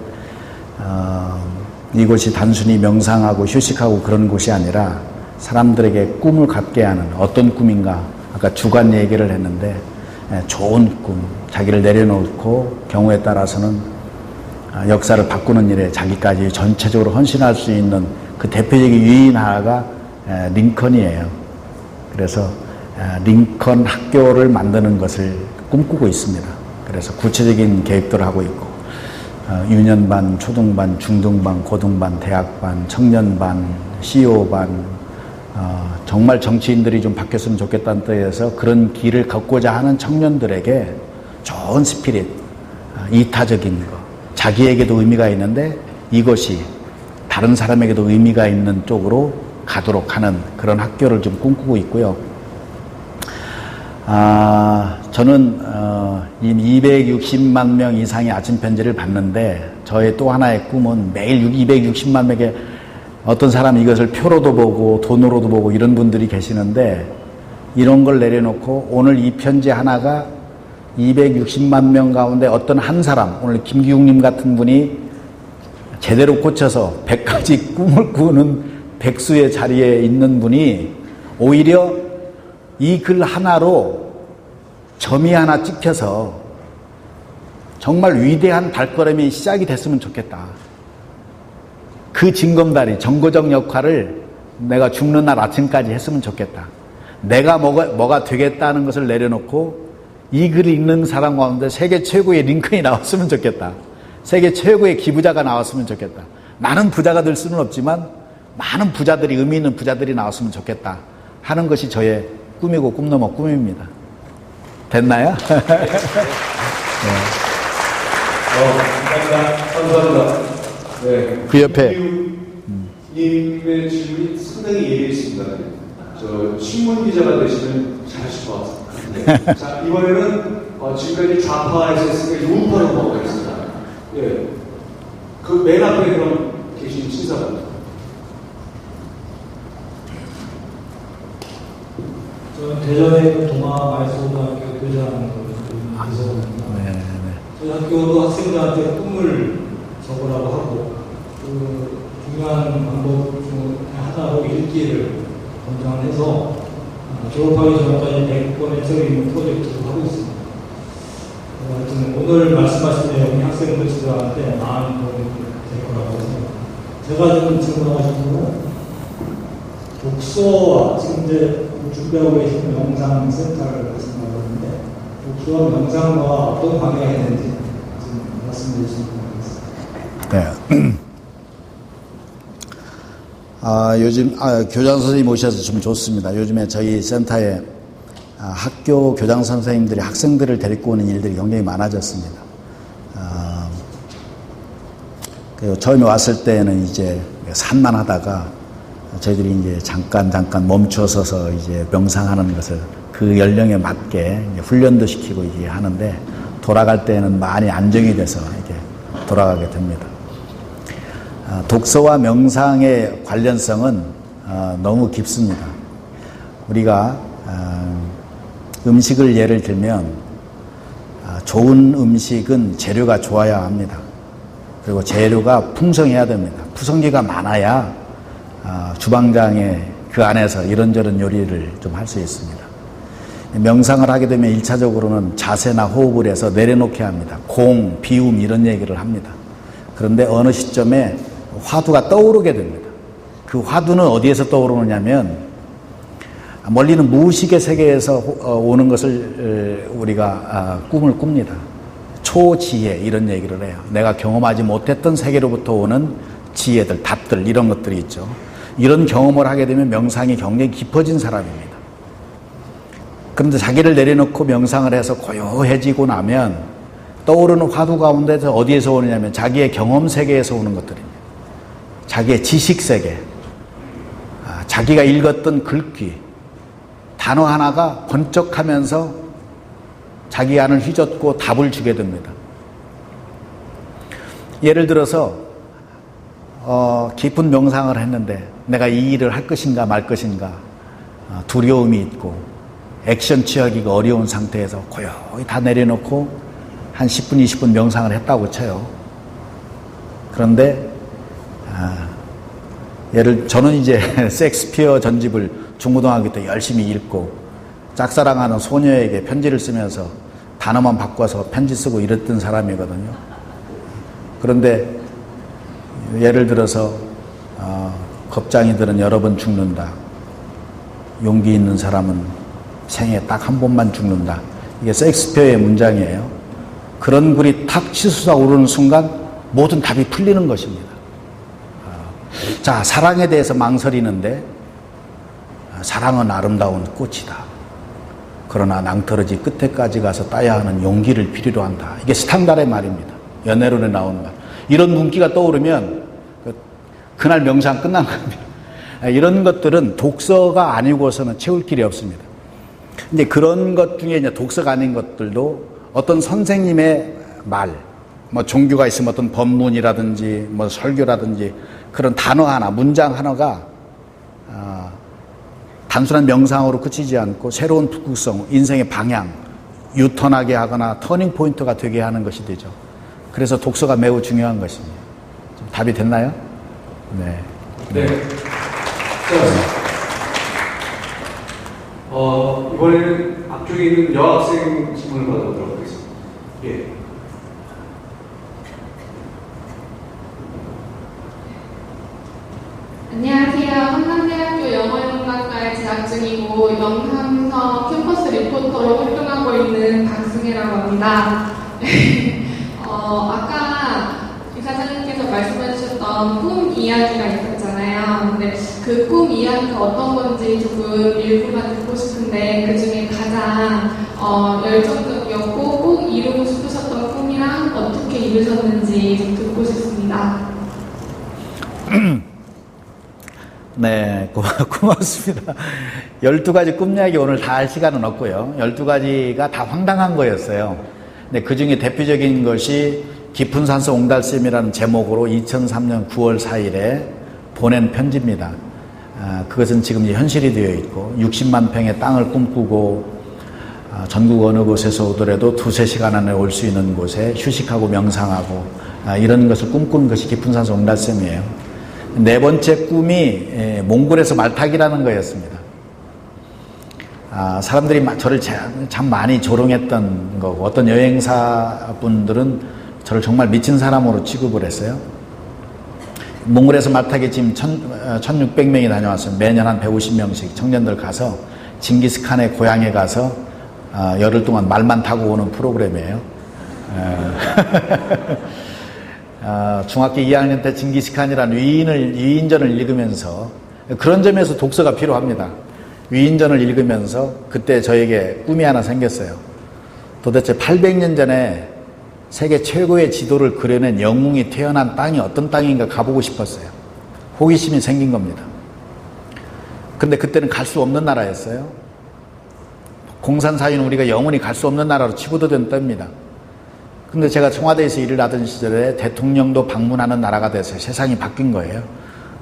이곳이 단순히 명상하고 휴식하고 그런 곳이 아니라 사람들에게 꿈을 갖게 하는, 어떤 꿈인가, 아까 주관 얘기를 했는데, 좋은 꿈, 자기를 내려놓고 경우에 따라서는 역사를 바꾸는 일에 자기까지 전체적으로 헌신할 수 있는 그 대표적인 유인 하나가 링컨이에요. 그래서 링컨 학교를 만드는 것을 꿈꾸고 있습니다. 그래서 구체적인 계획들을 하고 있고, 유년반, 초등반, 중등반, 고등반, 대학반, 청년반, CEO반, 정말 정치인들이 좀 바뀌었으면 좋겠다는 뜻에서 그런 길을 걷고자 하는 청년들에게 좋은 스피릿, 이타적인 거, 자기에게도 의미가 있는데 이것이 다른 사람에게도 의미가 있는 쪽으로 가도록 하는 그런 학교를 좀 꿈꾸고 있고요. 저는 이미 260만 명 이상의 아침 편지를 받는데, 저의 또 하나의 꿈은 매일 260만 명의, 어떤 사람은 이것을 표로도 보고 돈으로도 보고 이런 분들이 계시는데, 이런 걸 내려놓고 오늘 이 편지 하나가 260만 명 가운데 어떤 한 사람, 오늘 김기웅님 같은 분이 제대로 꽂혀서 100가지 꿈을 꾸는 백수의 자리에 있는 분이 오히려 이 글 하나로 점이 하나 찍혀서 정말 위대한 발걸음이 시작이 됐으면 좋겠다. 그 징검다리, 정거적 역할을 내가 죽는 날 아침까지 했으면 좋겠다. 내가 뭐가 되겠다는 것을 내려놓고 이 글을 읽는 사람 가운데 세계 최고의 링컨이 나왔으면 좋겠다. 세계 최고의 기부자가 나왔으면 좋겠다. 나는 부자가 될 수는 없지만 많은 부자들이, 의미 있는 부자들이 나왔으면 좋겠다 하는 것이 저의 꿈이고 꿈 넘어 꿈입니다. 됐나요? 감사합니다. 네. 그 옆에 님의 질문이 상당히 예리했습니다. 신문 기자가 되시면 잘하실 것 같습니다. 자, 이번에는 지금까지 좌파에서 했으니까 우파로 넘어가겠습니다. 예. 그 맨 앞에 그럼 계신 신사분. 저는 대전의 동아마이소고등학교 교장으로 이서입니다. 저희 학교도 학생들한테 꿈을 적으라고 하고, 그 중요한 방법 중 하나로 읽기를 권장해서 졸업하기 전까지 100권의 책을 읽는 프로젝트를 하고 있습니다. 하여튼 오늘 말씀하신 내용이 학생들 지도한테 많은 도움이 될 거라고 생각합니다. 제가 지금 질문하고 싶은 건 독서와 지금 이제 준비하고 계신 명상센터를 말씀하셨는데, 독서와 명상과 어떤 관계가 있는지 좀 말씀해 주시면 고맙겠습니다. 네. 요즘 교장 선생님 오셔서 좀 좋습니다. 요즘에 저희 센터에 학교 교장 선생님들이 학생들을 데리고 오는 일들이 굉장히 많아졌습니다. 처음에 왔을 때는 이제 산만하다가 저희들이 이제 잠깐 멈춰서서 이제 명상하는 것을 그 연령에 맞게 이제 훈련도 시키고 이제 하는데, 돌아갈 때는 많이 안정이 돼서 이렇게 돌아가게 됩니다. 독서와 명상의 관련성은 너무 깊습니다. 우리가 음식을 예를 들면 좋은 음식은 재료가 좋아야 합니다. 그리고 재료가 풍성해야 됩니다. 푸성기가 많아야 주방장에 그 안에서 이런저런 요리를 좀 할 수 있습니다. 명상을 하게 되면 1차적으로는 자세나 호흡을 해서 내려놓게 합니다. 공, 비움 이런 얘기를 합니다. 그런데 어느 시점에 화두가 떠오르게 됩니다. 그 화두는 어디에서 떠오르느냐면 멀리는 무의식의 세계에서 오는 것을 우리가 꿈을 꿉니다. 초지혜 이런 얘기를 해요. 내가 경험하지 못했던 세계로부터 오는 지혜들, 답들 이런 것들이 있죠. 이런 경험을 하게 되면 명상이 굉장히 깊어진 사람입니다. 그런데 자기를 내려놓고 명상을 해서 고요해지고 나면 떠오르는 화두 가운데서 어디에서 오느냐면 자기의 경험 세계에서 오는 것들입니다. 자기의 지식 세계, 자기가 읽었던 글귀, 단어 하나가 번쩍하면서 자기 안을 휘젓고 답을 주게 됩니다. 예를 들어서 깊은 명상을 했는데 내가 이 일을 할 것인가 말 것인가 두려움이 있고 액션 취하기가 어려운 상태에서 고요히 다 내려놓고 한 10분, 20분 명상을 했다고 쳐요. 그런데 저는 이제 셰익스피어 전집을 중고등학교 때 열심히 읽고 짝사랑하는 소녀에게 편지를 쓰면서 단어만 바꿔서 편지 쓰고 이랬던 사람이거든요. 그런데 예를 들어서 겁장이들은 여러 번 죽는다. 용기 있는 사람은 생에 딱 한 번만 죽는다. 이게 셰익스피어의 문장이에요. 그런 글이 탁 치솟아 오르는 순간 모든 답이 풀리는 것입니다. 자, 사랑에 대해서 망설이는데 사랑은 아름다운 꽃이다. 그러나 낭떠러지 끝에까지 가서 따야 하는 용기를 필요로 한다. 이게 스탕달의 말입니다. 연애론에 나오는 말. 이런 문기가 떠오르면 그날 명상 끝난 겁니다. 이런 것들은 독서가 아니고서는 채울 길이 없습니다. 근데 그런 것 중에 이제 독서가 아닌 것들도 어떤 선생님의 말, 뭐 종교가 있으면 어떤 법문이라든지 뭐 설교라든지 그런 단어 하나, 문장 하나가 단순한 명상으로 그치지 않고 새로운 북극성, 인생의 방향, 유턴하게 하거나 터닝 포인트가 되게 하는 것이 되죠. 그래서 독서가 매우 중요한 것입니다. 좀 답이 됐나요? 네. 네. 이번에는 앞쪽에 있는 여학생 질문을 받아보도록 하겠습니다. 예. 안녕하세요. 한남대학교 영어영문학과에 재학 중이고 영삼성 캠퍼스 리포터로 활동하고 있는 박승혜라고 합니다. 아까 이사장님께서 말씀해 주셨던 꿈 이야기가 있었잖아요. 근데 그 꿈 이야기가 어떤 건지 조금 일부만 듣고 싶은데 그 중에 가장 열정적이었고 꼭 이루고 싶으셨던 꿈이랑 어떻게 이루셨는지 좀 듣고 싶습니다. 네, 고맙습니다. 12가지 꿈 이야기 오늘 다 할 시간은 없고요. 12가지가 다 황당한 거였어요. 근데 그 중에 대표적인 것이 깊은 산소 옹달샘이라는 제목으로 2003년 9월 4일에 보낸 편지입니다. 그것은 지금 현실이 되어 있고 60만 평의 땅을 꿈꾸고 전국 어느 곳에서 오더라도 2-3시간 안에 올 수 있는 곳에 휴식하고 명상하고 이런 것을 꿈꾸는 것이 깊은 산소 옹달샘이에요. 네 번째 꿈이 몽골에서 말타기라는 거였습니다. 사람들이 저를 참 많이 조롱했던 거고 어떤 여행사분들은 저를 정말 미친 사람으로 취급을 했어요. 몽골에서 말타기 지금 1600명이 다녀왔어요. 매년 한 150명씩 청년들 가서 징기스칸의 고향에 가서 열흘 동안 말만 타고 오는 프로그램이에요. 중학교 2학년 때 징기스칸이라는 위인전을 읽으면서 그런 점에서 독서가 필요합니다. 위인전을 읽으면서 그때 저에게 꿈이 하나 생겼어요. 도대체 800년 전에 세계 최고의 지도를 그려낸 영웅이 태어난 땅이 어떤 땅인가 가보고 싶었어요. 호기심이 생긴 겁니다. 근데 그때는 갈 수 없는 나라였어요. 공산사회는 우리가 영원히 갈 수 없는 나라로 치부도된 때입니다. 근데 제가 청와대에서 일을 하던 시절에 대통령도 방문하는 나라가 돼서 세상이 바뀐 거예요.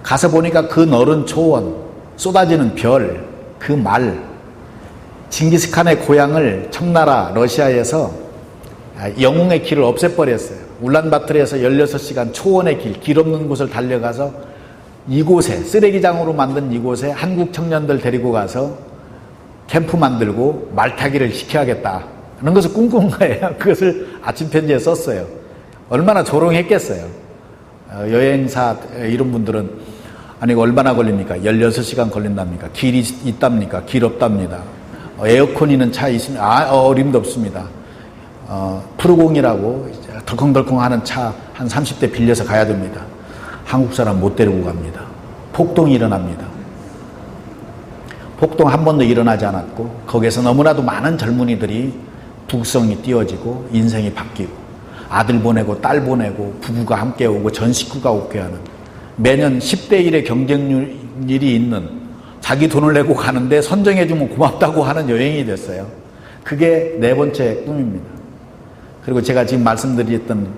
가서 보니까 그 너른 초원, 쏟아지는 별, 그 말, 징기스칸의 고향을 청나라 러시아에서 영웅의 길을 없애버렸어요. 울란바토르에서 16시간 초원의 길 없는 곳을 달려가서 이곳에 쓰레기장으로 만든 이곳에 한국 청년들 데리고 가서 캠프 만들고 말타기를 시켜야겠다 하는 것을 꿈꾼 거예요. 그것을 아침 편지에 썼어요. 얼마나 조롱했겠어요. 여행사 이런 분들은 아니 얼마나 걸립니까? 16시간 걸린답니까? 길이 있답니까? 길 없답니다. 에어컨 있는 차 있습니다. 어림도 없습니다. 푸르공이라고 덜컹덜컹 하는 차 한 30대 빌려서 가야 됩니다. 한국 사람 못 데리고 갑니다. 폭동이 일어납니다. 폭동 한 번도 일어나지 않았고 거기에서 너무나도 많은 젊은이들이 북성이 띄워지고 인생이 바뀌고 아들 보내고 딸 보내고 부부가 함께 오고 전 식구가 오게 하는, 매년 10대 1의 경쟁률이 있는, 자기 돈을 내고 가는데 선정해주면 고맙다고 하는 여행이 됐어요. 그게 네 번째 꿈입니다. 그리고 제가 지금 말씀드렸던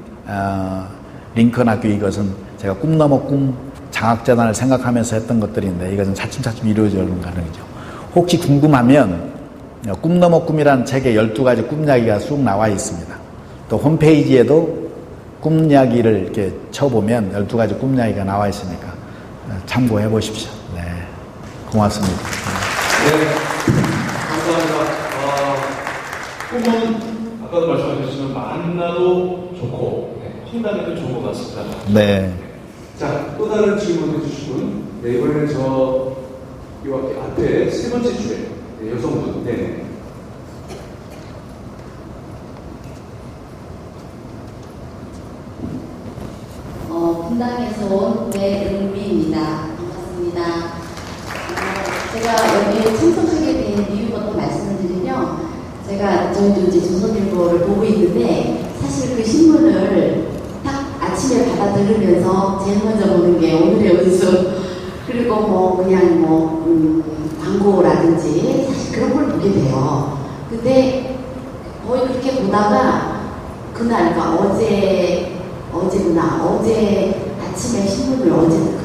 링컨 학교, 이것은 제가 꿈 넘어 꿈 장학재단을 생각하면서 했던 것들인데, 이것은 차츰차츰 이루어지는 과정이죠. 혹시 궁금하면 꿈 넘어 꿈이라는 책에 12가지 꿈 이야기가 쑥 나와 있습니다. 또 홈페이지에도 꿈 이야기를 이렇게 쳐보면 12가지 꿈 이야기가 나와 있으니까 참고해 보십시오. 네, 고맙습니다. 네, 감사합니다. 꿈은 아까도 말씀하셨지만 만나도 좋고 한다면 좋은 것 같습니다. 네. 자, 또 다른 질문 해주시군. 네, 이번에는 요 앞에 세 번째 줄에 여성분. 네. 분당에서 온 배은미입니다. 반갑습니다. 제가 여기 참석하게 된 이유부터 말씀을 드리면, 제가 저희도 이제 조선일보를 보고 있는데, 사실 그 신문을 딱 아침에 받아 들으면서 제일 먼저 보는 게 오늘의 운수, 그리고 그냥 광고라든지 사실 그런 걸 보게 돼요. 근데 거의 그렇게 보다가 그날, 그러니까 어제구나. 어제 아침에 신문을 어제일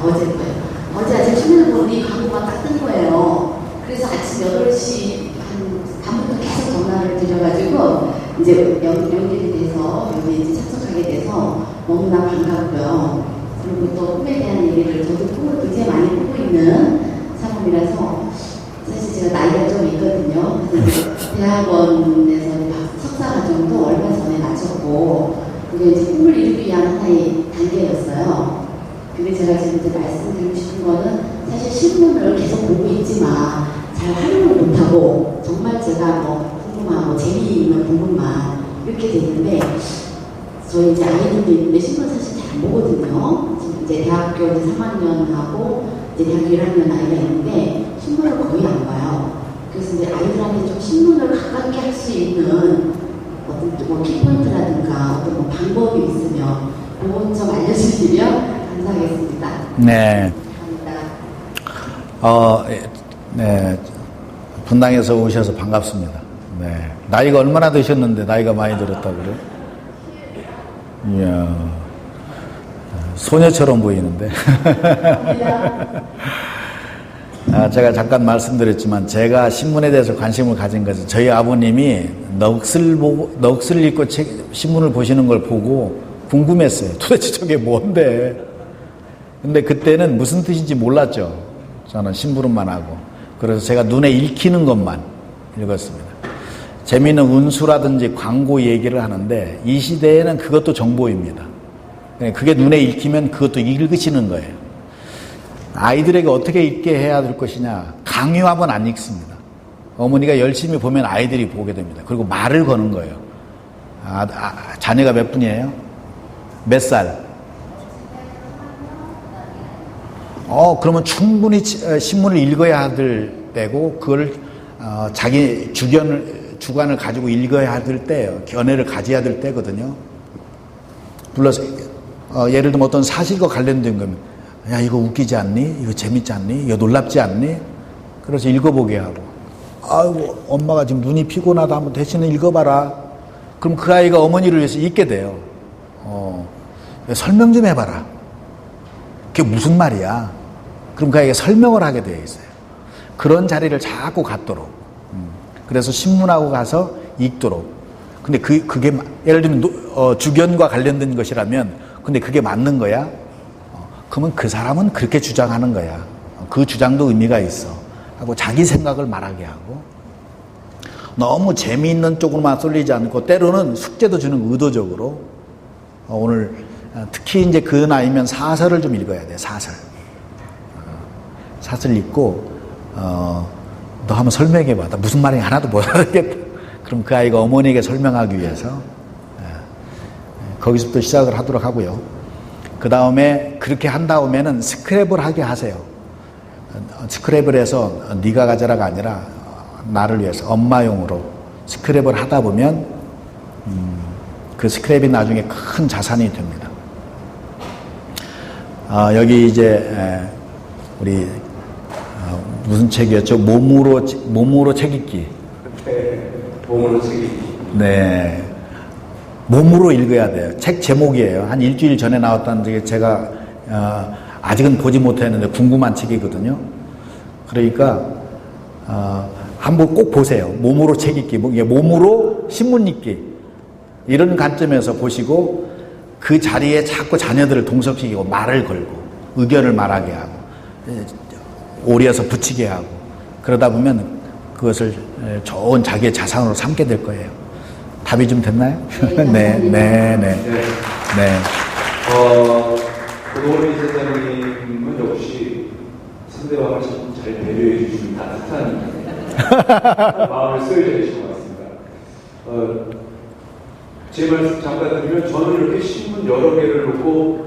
거예요. 어제 아침 신문을 보니 광고가 딱 뜬 거예요. 그래서 아침 8시 반부터 계속 전화를 드려가지고 이제 연결이 돼서 여기 이제 참석하게 돼서 너무나 반갑고요. 그리고 또 꿈에 대한 얘기를, 저도 꿈을 굉장히 많이 꾸고 있는 사람이라서 사실 제가 나이가 좀 있거든요. 그래서 대학원에서 석사과정도 얼마 전에 마쳤고, 그게 이제 꿈을 이루기 위한 하나의 단계였어요. 근데 제가 지금 이제 말씀드리고 싶은 거는, 사실 신문을 계속 보고 있지만 잘 활용을 못하고 정말 제가 궁금하고 재미있는 부분만 이렇게 됐는데, 저희 이제 아이들도 있는데 신문 사실 잘 안 보거든요. 지금 이제 대학교 3학년하고 이제 대학교 1학년 아이가 있는데 신문을 거의 안 봐요. 그래서 이제 아이들한테 좀 신문을 가깝게 할 수 있는 어떤 키포인트라든가 어떤 방법이 있으면 그건 좀 알려주시면 감사하겠습니다. 네. 감사합니다. 네. 분당에서 오셔서 반갑습니다. 네. 나이가 얼마나 드셨는데 나이가 많이 들었다고 그래요? 이야. 소녀처럼 보이는데. 제가 잠깐 말씀드렸지만, 제가 신문에 대해서 관심을 가진 것은 저희 아버님이 넋을 읽고 신문을 보시는 걸 보고 궁금했어요. 도대체 저게 뭔데? 근데 그때는 무슨 뜻인지 몰랐죠. 저는 심부름만 하고. 그래서 제가 눈에 읽히는 것만 읽었습니다. 재미있는 운수라든지 광고 얘기를 하는데, 이 시대에는 그것도 정보입니다. 그게 눈에 읽히면 그것도 읽으시는 거예요. 아이들에게 어떻게 읽게 해야 될 것이냐, 강요하면 안 읽습니다. 어머니가 열심히 보면 아이들이 보게 됩니다. 그리고 말을 거는 거예요. 자녀가 몇 분이에요? 몇 살? 그러면 충분히 신문을 읽어야 될 때고, 그걸 자기 주관을 가지고 읽어야 될 때예요. 견해를 가져야 될 때거든요. 불러서 예를 들면 어떤 사실과 관련된 거면, 야, 이거 웃기지 않니? 이거 재밌지 않니? 이거 놀랍지 않니? 그래서 읽어보게 하고, 아이고, 엄마가 지금 눈이 피곤하다 하면 대신에 읽어봐라. 그럼 그 아이가 어머니를 위해서 읽게 돼요. 설명 좀 해봐라. 그게 무슨 말이야? 그럼 그 아이가 설명을 하게 되어 있어요. 그런 자리를 자꾸 갖도록. 그래서 신문하고 가서 읽도록. 근데 그게, 예를 들면, 주견과 관련된 것이라면, 근데 그게 맞는 거야? 그러면 그 사람은 그렇게 주장하는 거야. 그 주장도 의미가 있어. 하고 자기 생각을 말하게 하고, 너무 재미있는 쪽으로만 쏠리지 않고, 때로는 숙제도 주는 의도적으로. 오늘 특히 이제 그 나이면 사설을 좀 읽어야 돼. 사설 읽고, 너 한번 설명해봐. 나 무슨 말인지 하나도 못 알아듣겠다. 그럼 그 아이가 어머니에게 설명하기 위해서 거기서부터 시작을 하도록 하고요. 그 다음에 그렇게 한 다음에는 스크랩을 하게 하세요. 스크랩을 해서 네가 가져라가 아니라 나를 위해서 엄마용으로 스크랩을 하다 보면 그 스크랩이 나중에 큰 자산이 됩니다. 여기 이제 우리 무슨 책이었죠? 몸으로 책 읽기. 네, 몸으로 책 읽기. 네, 몸으로 읽어야 돼요. 책 제목이에요. 한 일주일 전에 나왔다는 게 제가 아직은 보지 못했는데 궁금한 책이거든요. 그러니까 한번 꼭 보세요. 몸으로 책 읽기, 몸으로 신문 읽기. 이런 관점에서 보시고 그 자리에 자꾸 자녀들을 동석시키고 말을 걸고 의견을 말하게 하고 오려서 붙이게 하고 그러다 보면 그것을 좋은 자기의 자산으로 삼게 될 거예요. 답이 좀 됐나요? 네. 고동원 이사장님은 역시 상대방을 잘 배려해 주시는 따뜻한 마음을 쓰여져 계신 것 같습니다. 제 말씀 잠깐 드리면 저는 이렇게 신문 여러 개를 놓고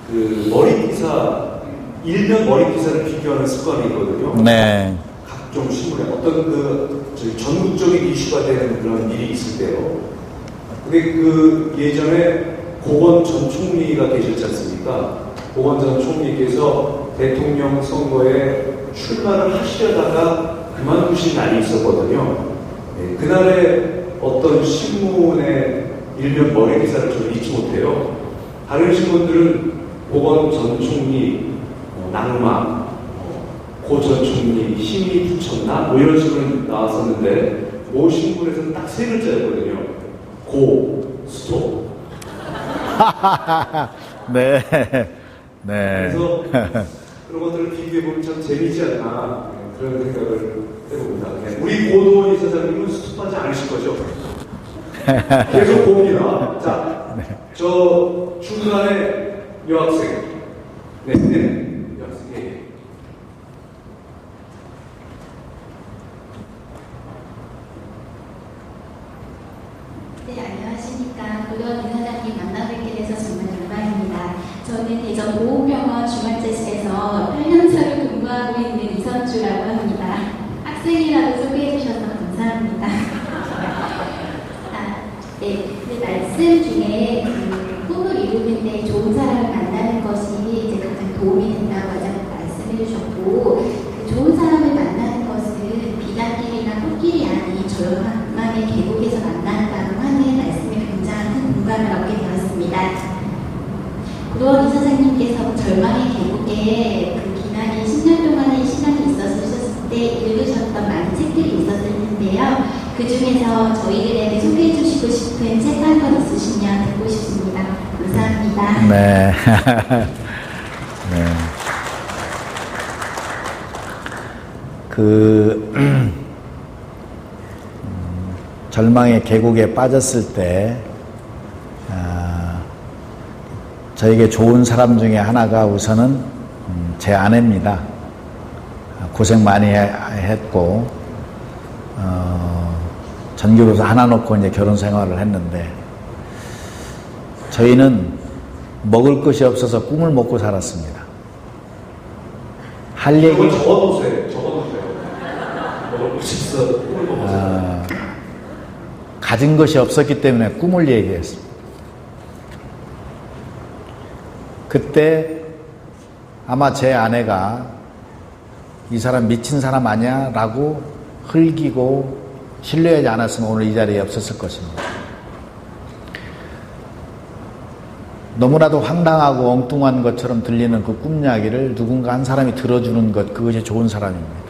그 머리 기사, 일면 머리 기사를 비교하는 습관이 있거든요. 네. 각종 신문에 어떤 전국적인 이슈가 되는 그런 일이 있을 때요. 근데 그 예전에 고건 전 총리가 계셨지 않습니까? 고건 전 총리께서 대통령 선거에 출마를 하시려다가 그만두신 날이 있었거든요. 네, 그날에 어떤 신문의 일면 머리 기사를 저는 잊지 못해요. 다른 신문들은 고건 전 총리 낙마, 고 전 총리 힘이 붙였나 뭐 이런 식으로 나왔었는데 모 신문에서는 딱 세 글자였거든요. 고 스톱. 네. 그래서 그런 것들을 비교해 보면 참 재미있지 않나 그런 생각을 해봅니다. 네. 우리 고도원 이사장님은 스톱하지 않으실 거죠? 계속 봅니다. 자, 저 중간에 여학생, 여학생. 네, 안녕하십니까. 고도원 이사장님 만나뵙게 돼서 정말 영광입니다. 저는 대전 보호병원 중환자실에서 8년차로 근무하고 있는 이선주라고 합니다. 학생이라도 소개해 주셔서 감사합니다. 네, 그 말씀 중에 꿈을 이루는데 좋은 사람을 만나는 것이 이제 가장 도움이 된다고 말씀해 주셨고, 그 좋은 사람을 만나는 것은 비단길이나 꽃길이 아닌 절망의 계곡에서 만난다고 하는 말씀에 굉장히 큰 공감을 얻게 되었습니다. 고도원 이사장님께서 절망의 계곡에 그 기간이 10년 동안의 시간이 있었을 때 읽으셨던 많은 책들이 있었을 텐데요. 그 중에서 저희들에게 소개해 주시고 싶은 책 한 권 있으시면 듣고 싶습니다. 감사합니다. 네. 네. 절망의 계곡에 빠졌을 때 저에게 좋은 사람 중에 하나가 우선은 제 아내입니다. 고생 많이 했고 전교로서 하나 놓고 이제 결혼 생활을 했는데 저희는 먹을 것이 없어서 꿈을 먹고 살았습니다. 할 얘기 적어놓으세요. 먹을 것이 없어. 꿈을 먹어서. 가진 것이 없었기 때문에 꿈을 얘기했습니다. 그때 아마 제 아내가 이 사람 미친 사람 아니야? 라고 흘기고 신뢰하지 않았으면 오늘 이 자리에 없었을 것입니다. 너무나도 황당하고 엉뚱한 것처럼 들리는 그 꿈 이야기를 누군가 한 사람이 들어주는 것, 그것이 좋은 사람입니다.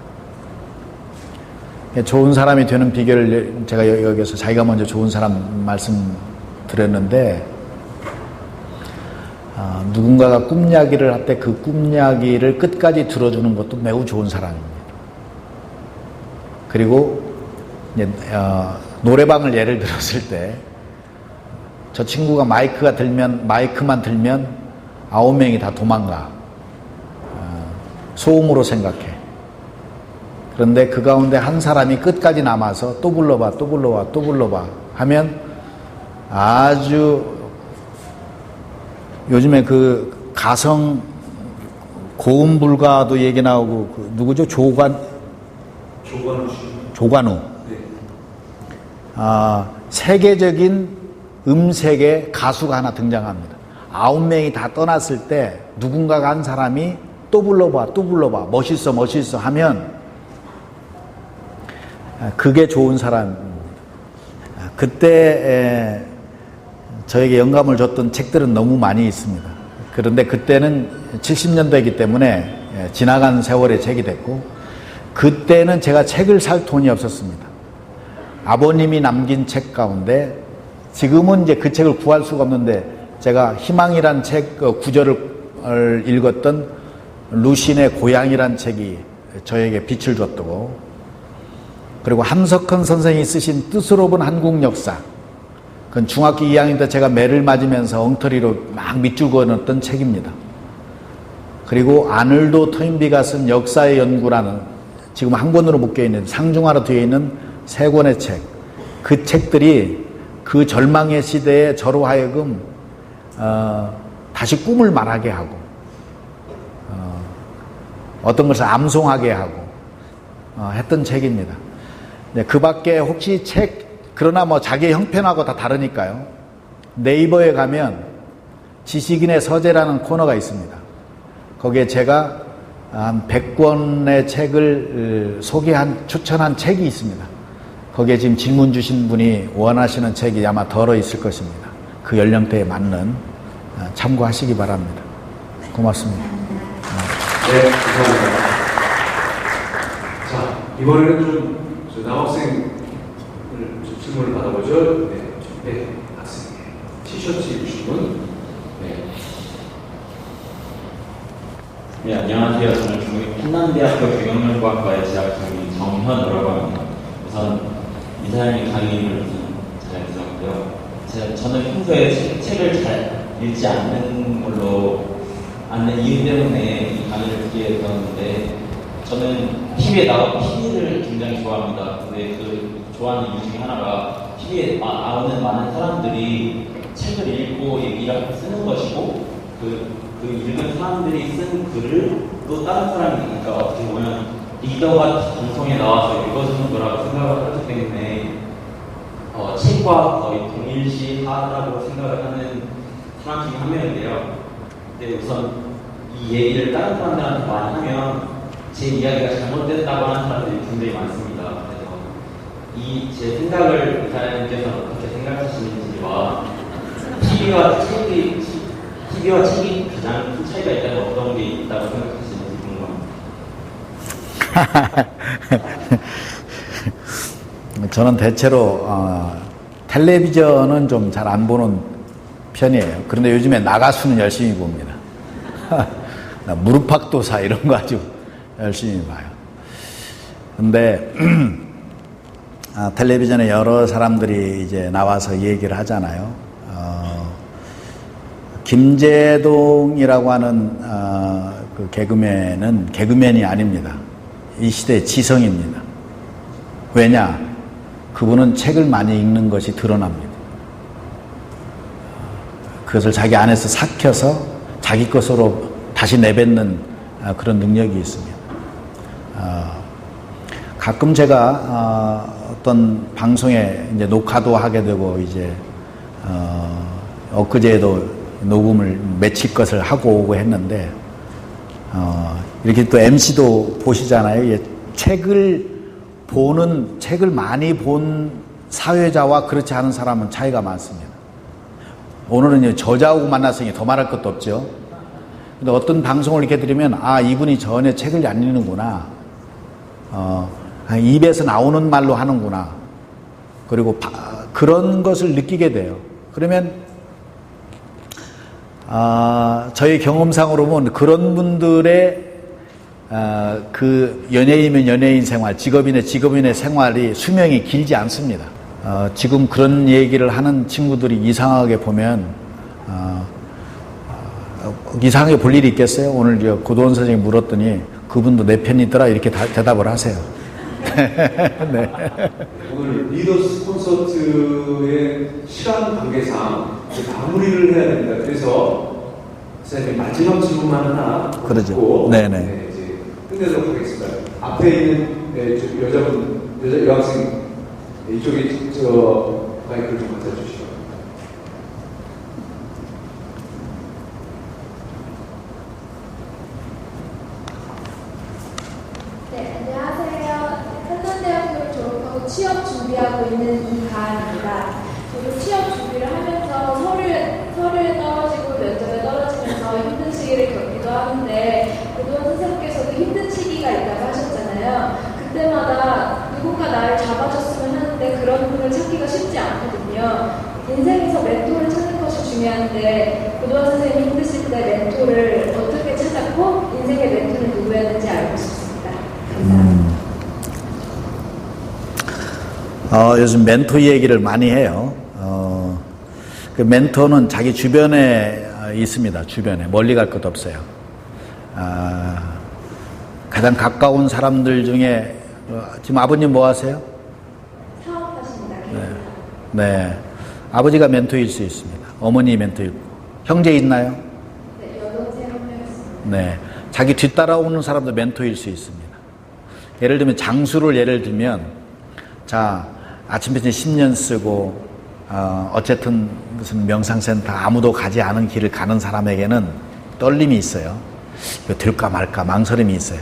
좋은 사람이 되는 비결을 제가 여기서 자기가 먼저 좋은 사람 말씀드렸는데 누군가가 꿈 이야기를 할 때 그 꿈 이야기를 끝까지 들어주는 것도 매우 좋은 사람입니다. 그리고 이제 노래방을 예를 들었을 때 저 친구가 마이크만 들면 9명이 다 도망가. 소음으로 생각해. 그런데 그 가운데 한 사람이 끝까지 남아서 또 불러봐 하면 아주 요즘에 그 가성 고음 불가도 얘기 나오고 그 누구죠? 조관우. 네. 세계적인 음색의 가수가 하나 등장합니다. 9명이 다 떠났을 때 누군가가 한 사람이 또 불러봐, 또 불러봐, 멋있어, 멋있어 하면 그게 좋은 사람입니다. 그때 저에게 영감을 줬던 책들은 너무 많이 있습니다. 그런데 그때는 70년대이기 때문에 지나간 세월의 책이 됐고, 그때는 제가 책을 살 돈이 없었습니다. 아버님이 남긴 책 가운데 지금은 이제 그 책을 구할 수가 없는데, 제가 희망이란 책 구절을 읽었던 루신의 고향이란 책이 저에게 빛을 줬고, 그리고 함석헌 선생이 쓰신 뜻으로 본 한국 역사, 그건 중학교 2학년 때 제가 매를 맞으면서 엉터리로 막 밑줄 그어놨던 책입니다. 그리고 아놀드 토인비가 쓴 역사의 연구라는, 지금 한 권으로 묶여있는 상중하로 되어 있는 3권의 책, 그 책들이 그 절망의 시대에 저로 하여금 다시 꿈을 말하게 하고 어떤 것을 암송하게 하고 했던 책입니다. 네, 그 밖에 혹시 그러나 뭐 자기 형편하고 다 다르니까요. 네이버에 가면 지식인의 서재라는 코너가 있습니다. 거기에 제가 한 100권의 책을 추천한 책이 있습니다. 거기에 지금 질문 주신 분이 원하시는 책이 아마 덜어 있을 것입니다. 그 연령대에 맞는 참고하시기 바랍니다. 고맙습니다. 네, 감사합니다. 자, 이번에는 좀 남학생을 좀 질문을 받아보죠. 네, 학생. 티셔츠 입으신 분. 네, 안녕하세요. 저는 중국 한남대학교 경영연구학과에 재학 중인 정현우라고 합니다. 우선 이사장님 강의를 잘 들었고요. 저는 평소에 책을 잘 읽지 않는 이유 때문에 이 강의를 듣게 되었는데, 저는 TV에 나오는 TV를 굉장히 좋아합니다. 근데 그 좋아하는 이유 중에 하나가 TV에 나오는 많은 사람들이 책을 읽고 얘기를 쓰는 것이고, 그 읽은 사람들이 쓴 글을 또 다른 사람이, 그러니까 어떻게 보면 리더가 방송에 나와서 읽어주는 거라고 생각을 하기 때문에 책과 거의 동일시하다고 생각을 하는 사람 중에 한 명인데요. 근데 우선 이 얘기를 다른 사람들한테 많이 하면 제 이야기가 잘못됐다고 하는 사람들이 굉장히 많습니다. 그래서 제 생각을 이사님께서는 어떻게 생각하시는지와 TV와 책이 가장 큰 차이가 있다면 어떤 게 있다고 생각하시는지 궁금합니다. 저는 대체로 텔레비전은 좀 잘 안 보는 편이에요. 그런데 요즘에 나가수는 열심히 봅니다. 무릎팍도사 이런 거 아주 열심히 봐요. 근데 텔레비전에 여러 사람들이 이제 나와서 얘기를 하잖아요. 김재동이라고 하는 그 개그맨은 개그맨이 아닙니다. 이 시대의 지성입니다. 왜냐? 그분은 책을 많이 읽는 것이 드러납니다. 그것을 자기 안에서 삭혀서 자기 것으로 다시 내뱉는 그런 능력이 있습니다. 가끔 제가 어떤 방송에 이제 녹화도 하게 되고, 이제 엊그제에도 녹음을 며칠 것을 하고 오고 했는데, 이렇게 또 MC도 보시잖아요. 책을 많이 본 사회자와 그렇지 않은 사람은 차이가 많습니다. 오늘은 저자하고 만났으니 더 말할 것도 없죠. 근데 어떤 방송을 이렇게 들으면, 이분이 전에 책을 안 읽는구나. 입에서 나오는 말로 하는구나. 그리고 그런 것을 느끼게 돼요. 그러면 저희 경험상으로 보면 그런 분들의 그 연예인이면 연예인 생활, 직업인의 생활이 수명이 길지 않습니다. 지금 그런 얘기를 하는 친구들이 이상하게 보면 이상하게 볼 일이 있겠어요? 오늘 고도원 선생님이 물었더니 그분도 내 편이더라 이렇게 대답을 하세요. 네. 오늘 리더스 콘서트의 시간 관계상 마무리를 해야 됩니다. 그래서 선생님 마지막 질문만 하나 그러죠. 네네. 네, 이제 끝내도록 하겠습니다. 앞에 있는 여학생 이쪽에 마이크를 좀 갖다 주시죠. 취업 준비하고 있는 이가입니다. 저도 취업 준비를 하면서 서류에 떨어지고 면접에 떨어지면서 힘든 시기를 겪기도 하는데 고도원 선생님께서도 힘든 시기가 있다고 하셨잖아요. 그때마다 누군가 나를 잡아줬으면 하는데 그런 분을 찾기가 쉽지 않거든요. 인생에서 멘토를 찾는 것이 중요한데 고도원 선생님이 힘드실 때 멘토를 어떻게 찾았고 인생의 멘토는 누구였는지 알고 싶습니다. 감사합니다. 요즘 멘토 얘기를 많이 해요. 그 멘토는 자기 주변에 있습니다. 주변에 멀리 갈 것도 없어요. 가장 가까운 사람들 중에 지금 아버님 뭐 하세요? 사업하십니다. 네. 아버지가 멘토일 수 있습니다. 어머니 멘토일, 형제 있나요? 네, 여동생 한 명 있습니다. 네. 자기 뒤따라오는 사람도 멘토일 수 있습니다. 예를 들면 장수를 예를 들면, 자, 아침 편지 10년 쓰고, 어쨌든 무슨 명상센터 아무도 가지 않은 길을 가는 사람에게는 떨림이 있어요. 이거 될까 말까 망설임이 있어요.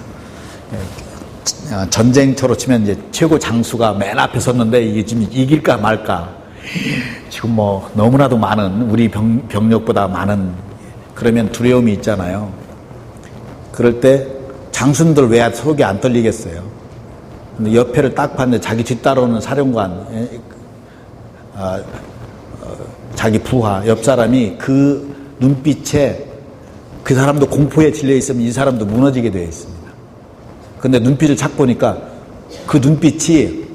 전쟁터로 치면 이제 최고 장수가 맨 앞에 섰는데 이게 지금 이길까 말까. 지금 뭐 너무나도 많은 우리 병력보다 많은 그러면 두려움이 있잖아요. 그럴 때 장수들 왜 속이 안 떨리겠어요. 근데 옆에를 딱 봤는데 자기 뒤따라오는 사령관, 자기 부하, 옆 사람이 그 눈빛에 그 사람도 공포에 질려 있으면 이 사람도 무너지게 되어 있습니다. 근데 눈빛을 착 보니까 그 눈빛이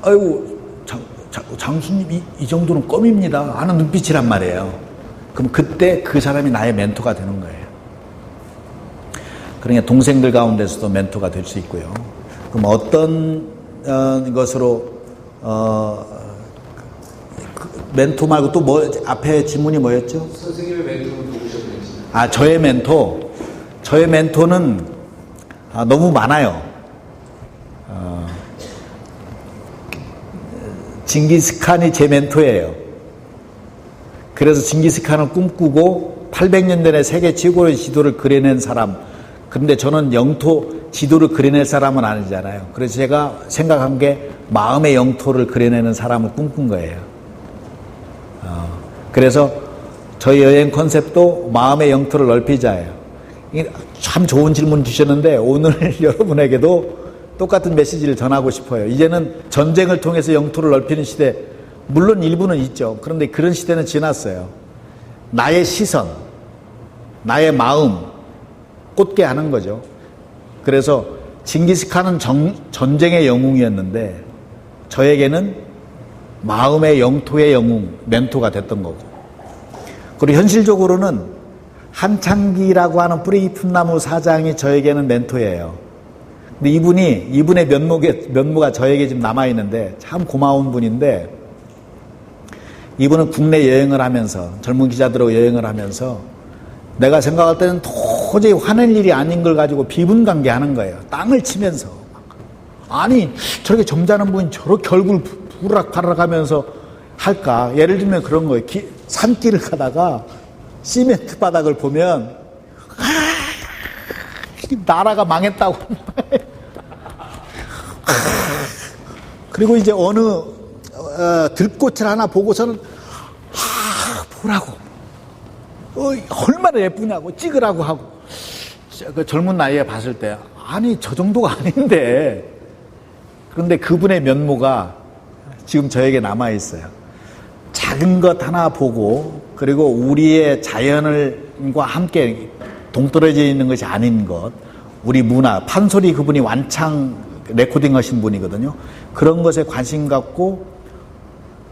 아이고 장수님 이 정도는 껌입니다 하는 눈빛이란 말이에요. 그럼 그때 그 사람이 나의 멘토가 되는 거예요. 그러니까 동생들 가운데서도 멘토가 될 수 있고요. 그럼 어떤 것으로 멘토 말고 또 뭐 앞에 질문이 뭐였죠? 선생님의 멘토는 누구셨는지. 저의 멘토는 너무 많아요. 징기스칸이 제 멘토예요. 그래서 징기스칸을 꿈꾸고 800년 전에 세계 최고의 지도를 그려낸 사람. 그런데 저는 영토 지도를 그려낼 사람은 아니잖아요. 그래서 제가 생각한 게 마음의 영토를 그려내는 사람을 꿈꾼 거예요. 그래서 저희 여행 컨셉도 마음의 영토를 넓히자예요. 참 좋은 질문 주셨는데 오늘 여러분에게도 똑같은 메시지를 전하고 싶어요. 이제는 전쟁을 통해서 영토를 넓히는 시대, 물론 일부는 있죠. 그런데 그런 시대는 지났어요. 나의 시선, 나의 마음 꽂게 하는 거죠. 그래서 징기스칸은 전쟁의 영웅이었는데 저에게는 마음의 영토의 영웅, 멘토가 됐던 거고. 그리고 현실적으로는 한창기라고 하는 뿌리 깊은 나무 사장이 저에게는 멘토예요. 근데 이분의 면모가 저에게 지금 남아있는데 참 고마운 분인데, 이분은 국내 여행을 하면서, 젊은 기자들하고 여행을 하면서 내가 생각할 때는 도저히 화낼 일이 아닌 걸 가지고 비분관계 하는 거예요. 땅을 치면서. 아니, 저렇게 점잖은 분이 저렇게 얼굴 부락부락 하면서 할까? 예를 들면 그런 거예요. 산길을 가다가 시멘트 바닥을 보면, 나라가 망했다고. 그리고 이제 어느 들꽃을 하나 보고서는 보라고, 얼마나 예쁘냐고 찍으라고 하고. 그 젊은 나이에 봤을 때 아니 저 정도가 아닌데, 그런데 그분의 면모가 지금 저에게 남아 있어요. 작은 것 하나 보고, 그리고 우리의 자연과 함께 동떨어져 있는 것이 아닌 것, 우리 문화, 판소리 그분이 완창 레코딩 하신 분이거든요. 그런 것에 관심 갖고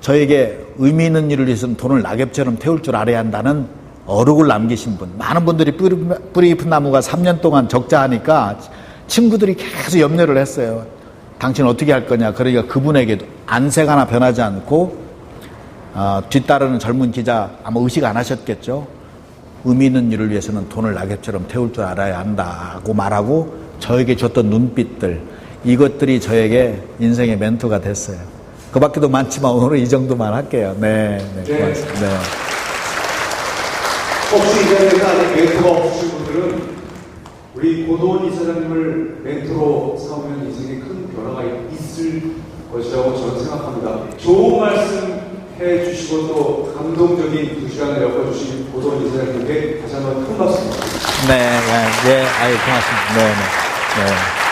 저에게 의미 있는 일을 위해서는 돈을 낙엽처럼 태울 줄 알아야 한다는 어록을 남기신 분. 많은 분들이 뿌리 깊은 나무가 3년 동안 적자하니까 친구들이 계속 염려를 했어요. 당신 어떻게 할 거냐. 그러니까 그분에게도 안색 하나 변하지 않고, 뒤따르는 젊은 기자 아마 의식 안 하셨겠죠. 의미 있는 일을 위해서는 돈을 낙엽처럼 태울 줄 알아야 한다고 말하고 저에게 줬던 눈빛들, 이것들이 저에게 인생의 멘토가 됐어요. 그 밖에도 많지만 오늘은 이 정도만 할게요. 네, 고맙습니다. 네. 혹시 이 자리에서 아직 멘토가 없으신 분들은 우리 고도원 이사장님을 멘토로 삼으면 인생에 큰 변화가 있을 것이라고 저는 생각합니다. 좋은 말씀 해주시고 또 감동적인 2시간을 엮어주신 고도원 이사장님께 다시 한번 큰 박수. 네, 네, 네, 아유, 고맙습니다. 네, 네. 네.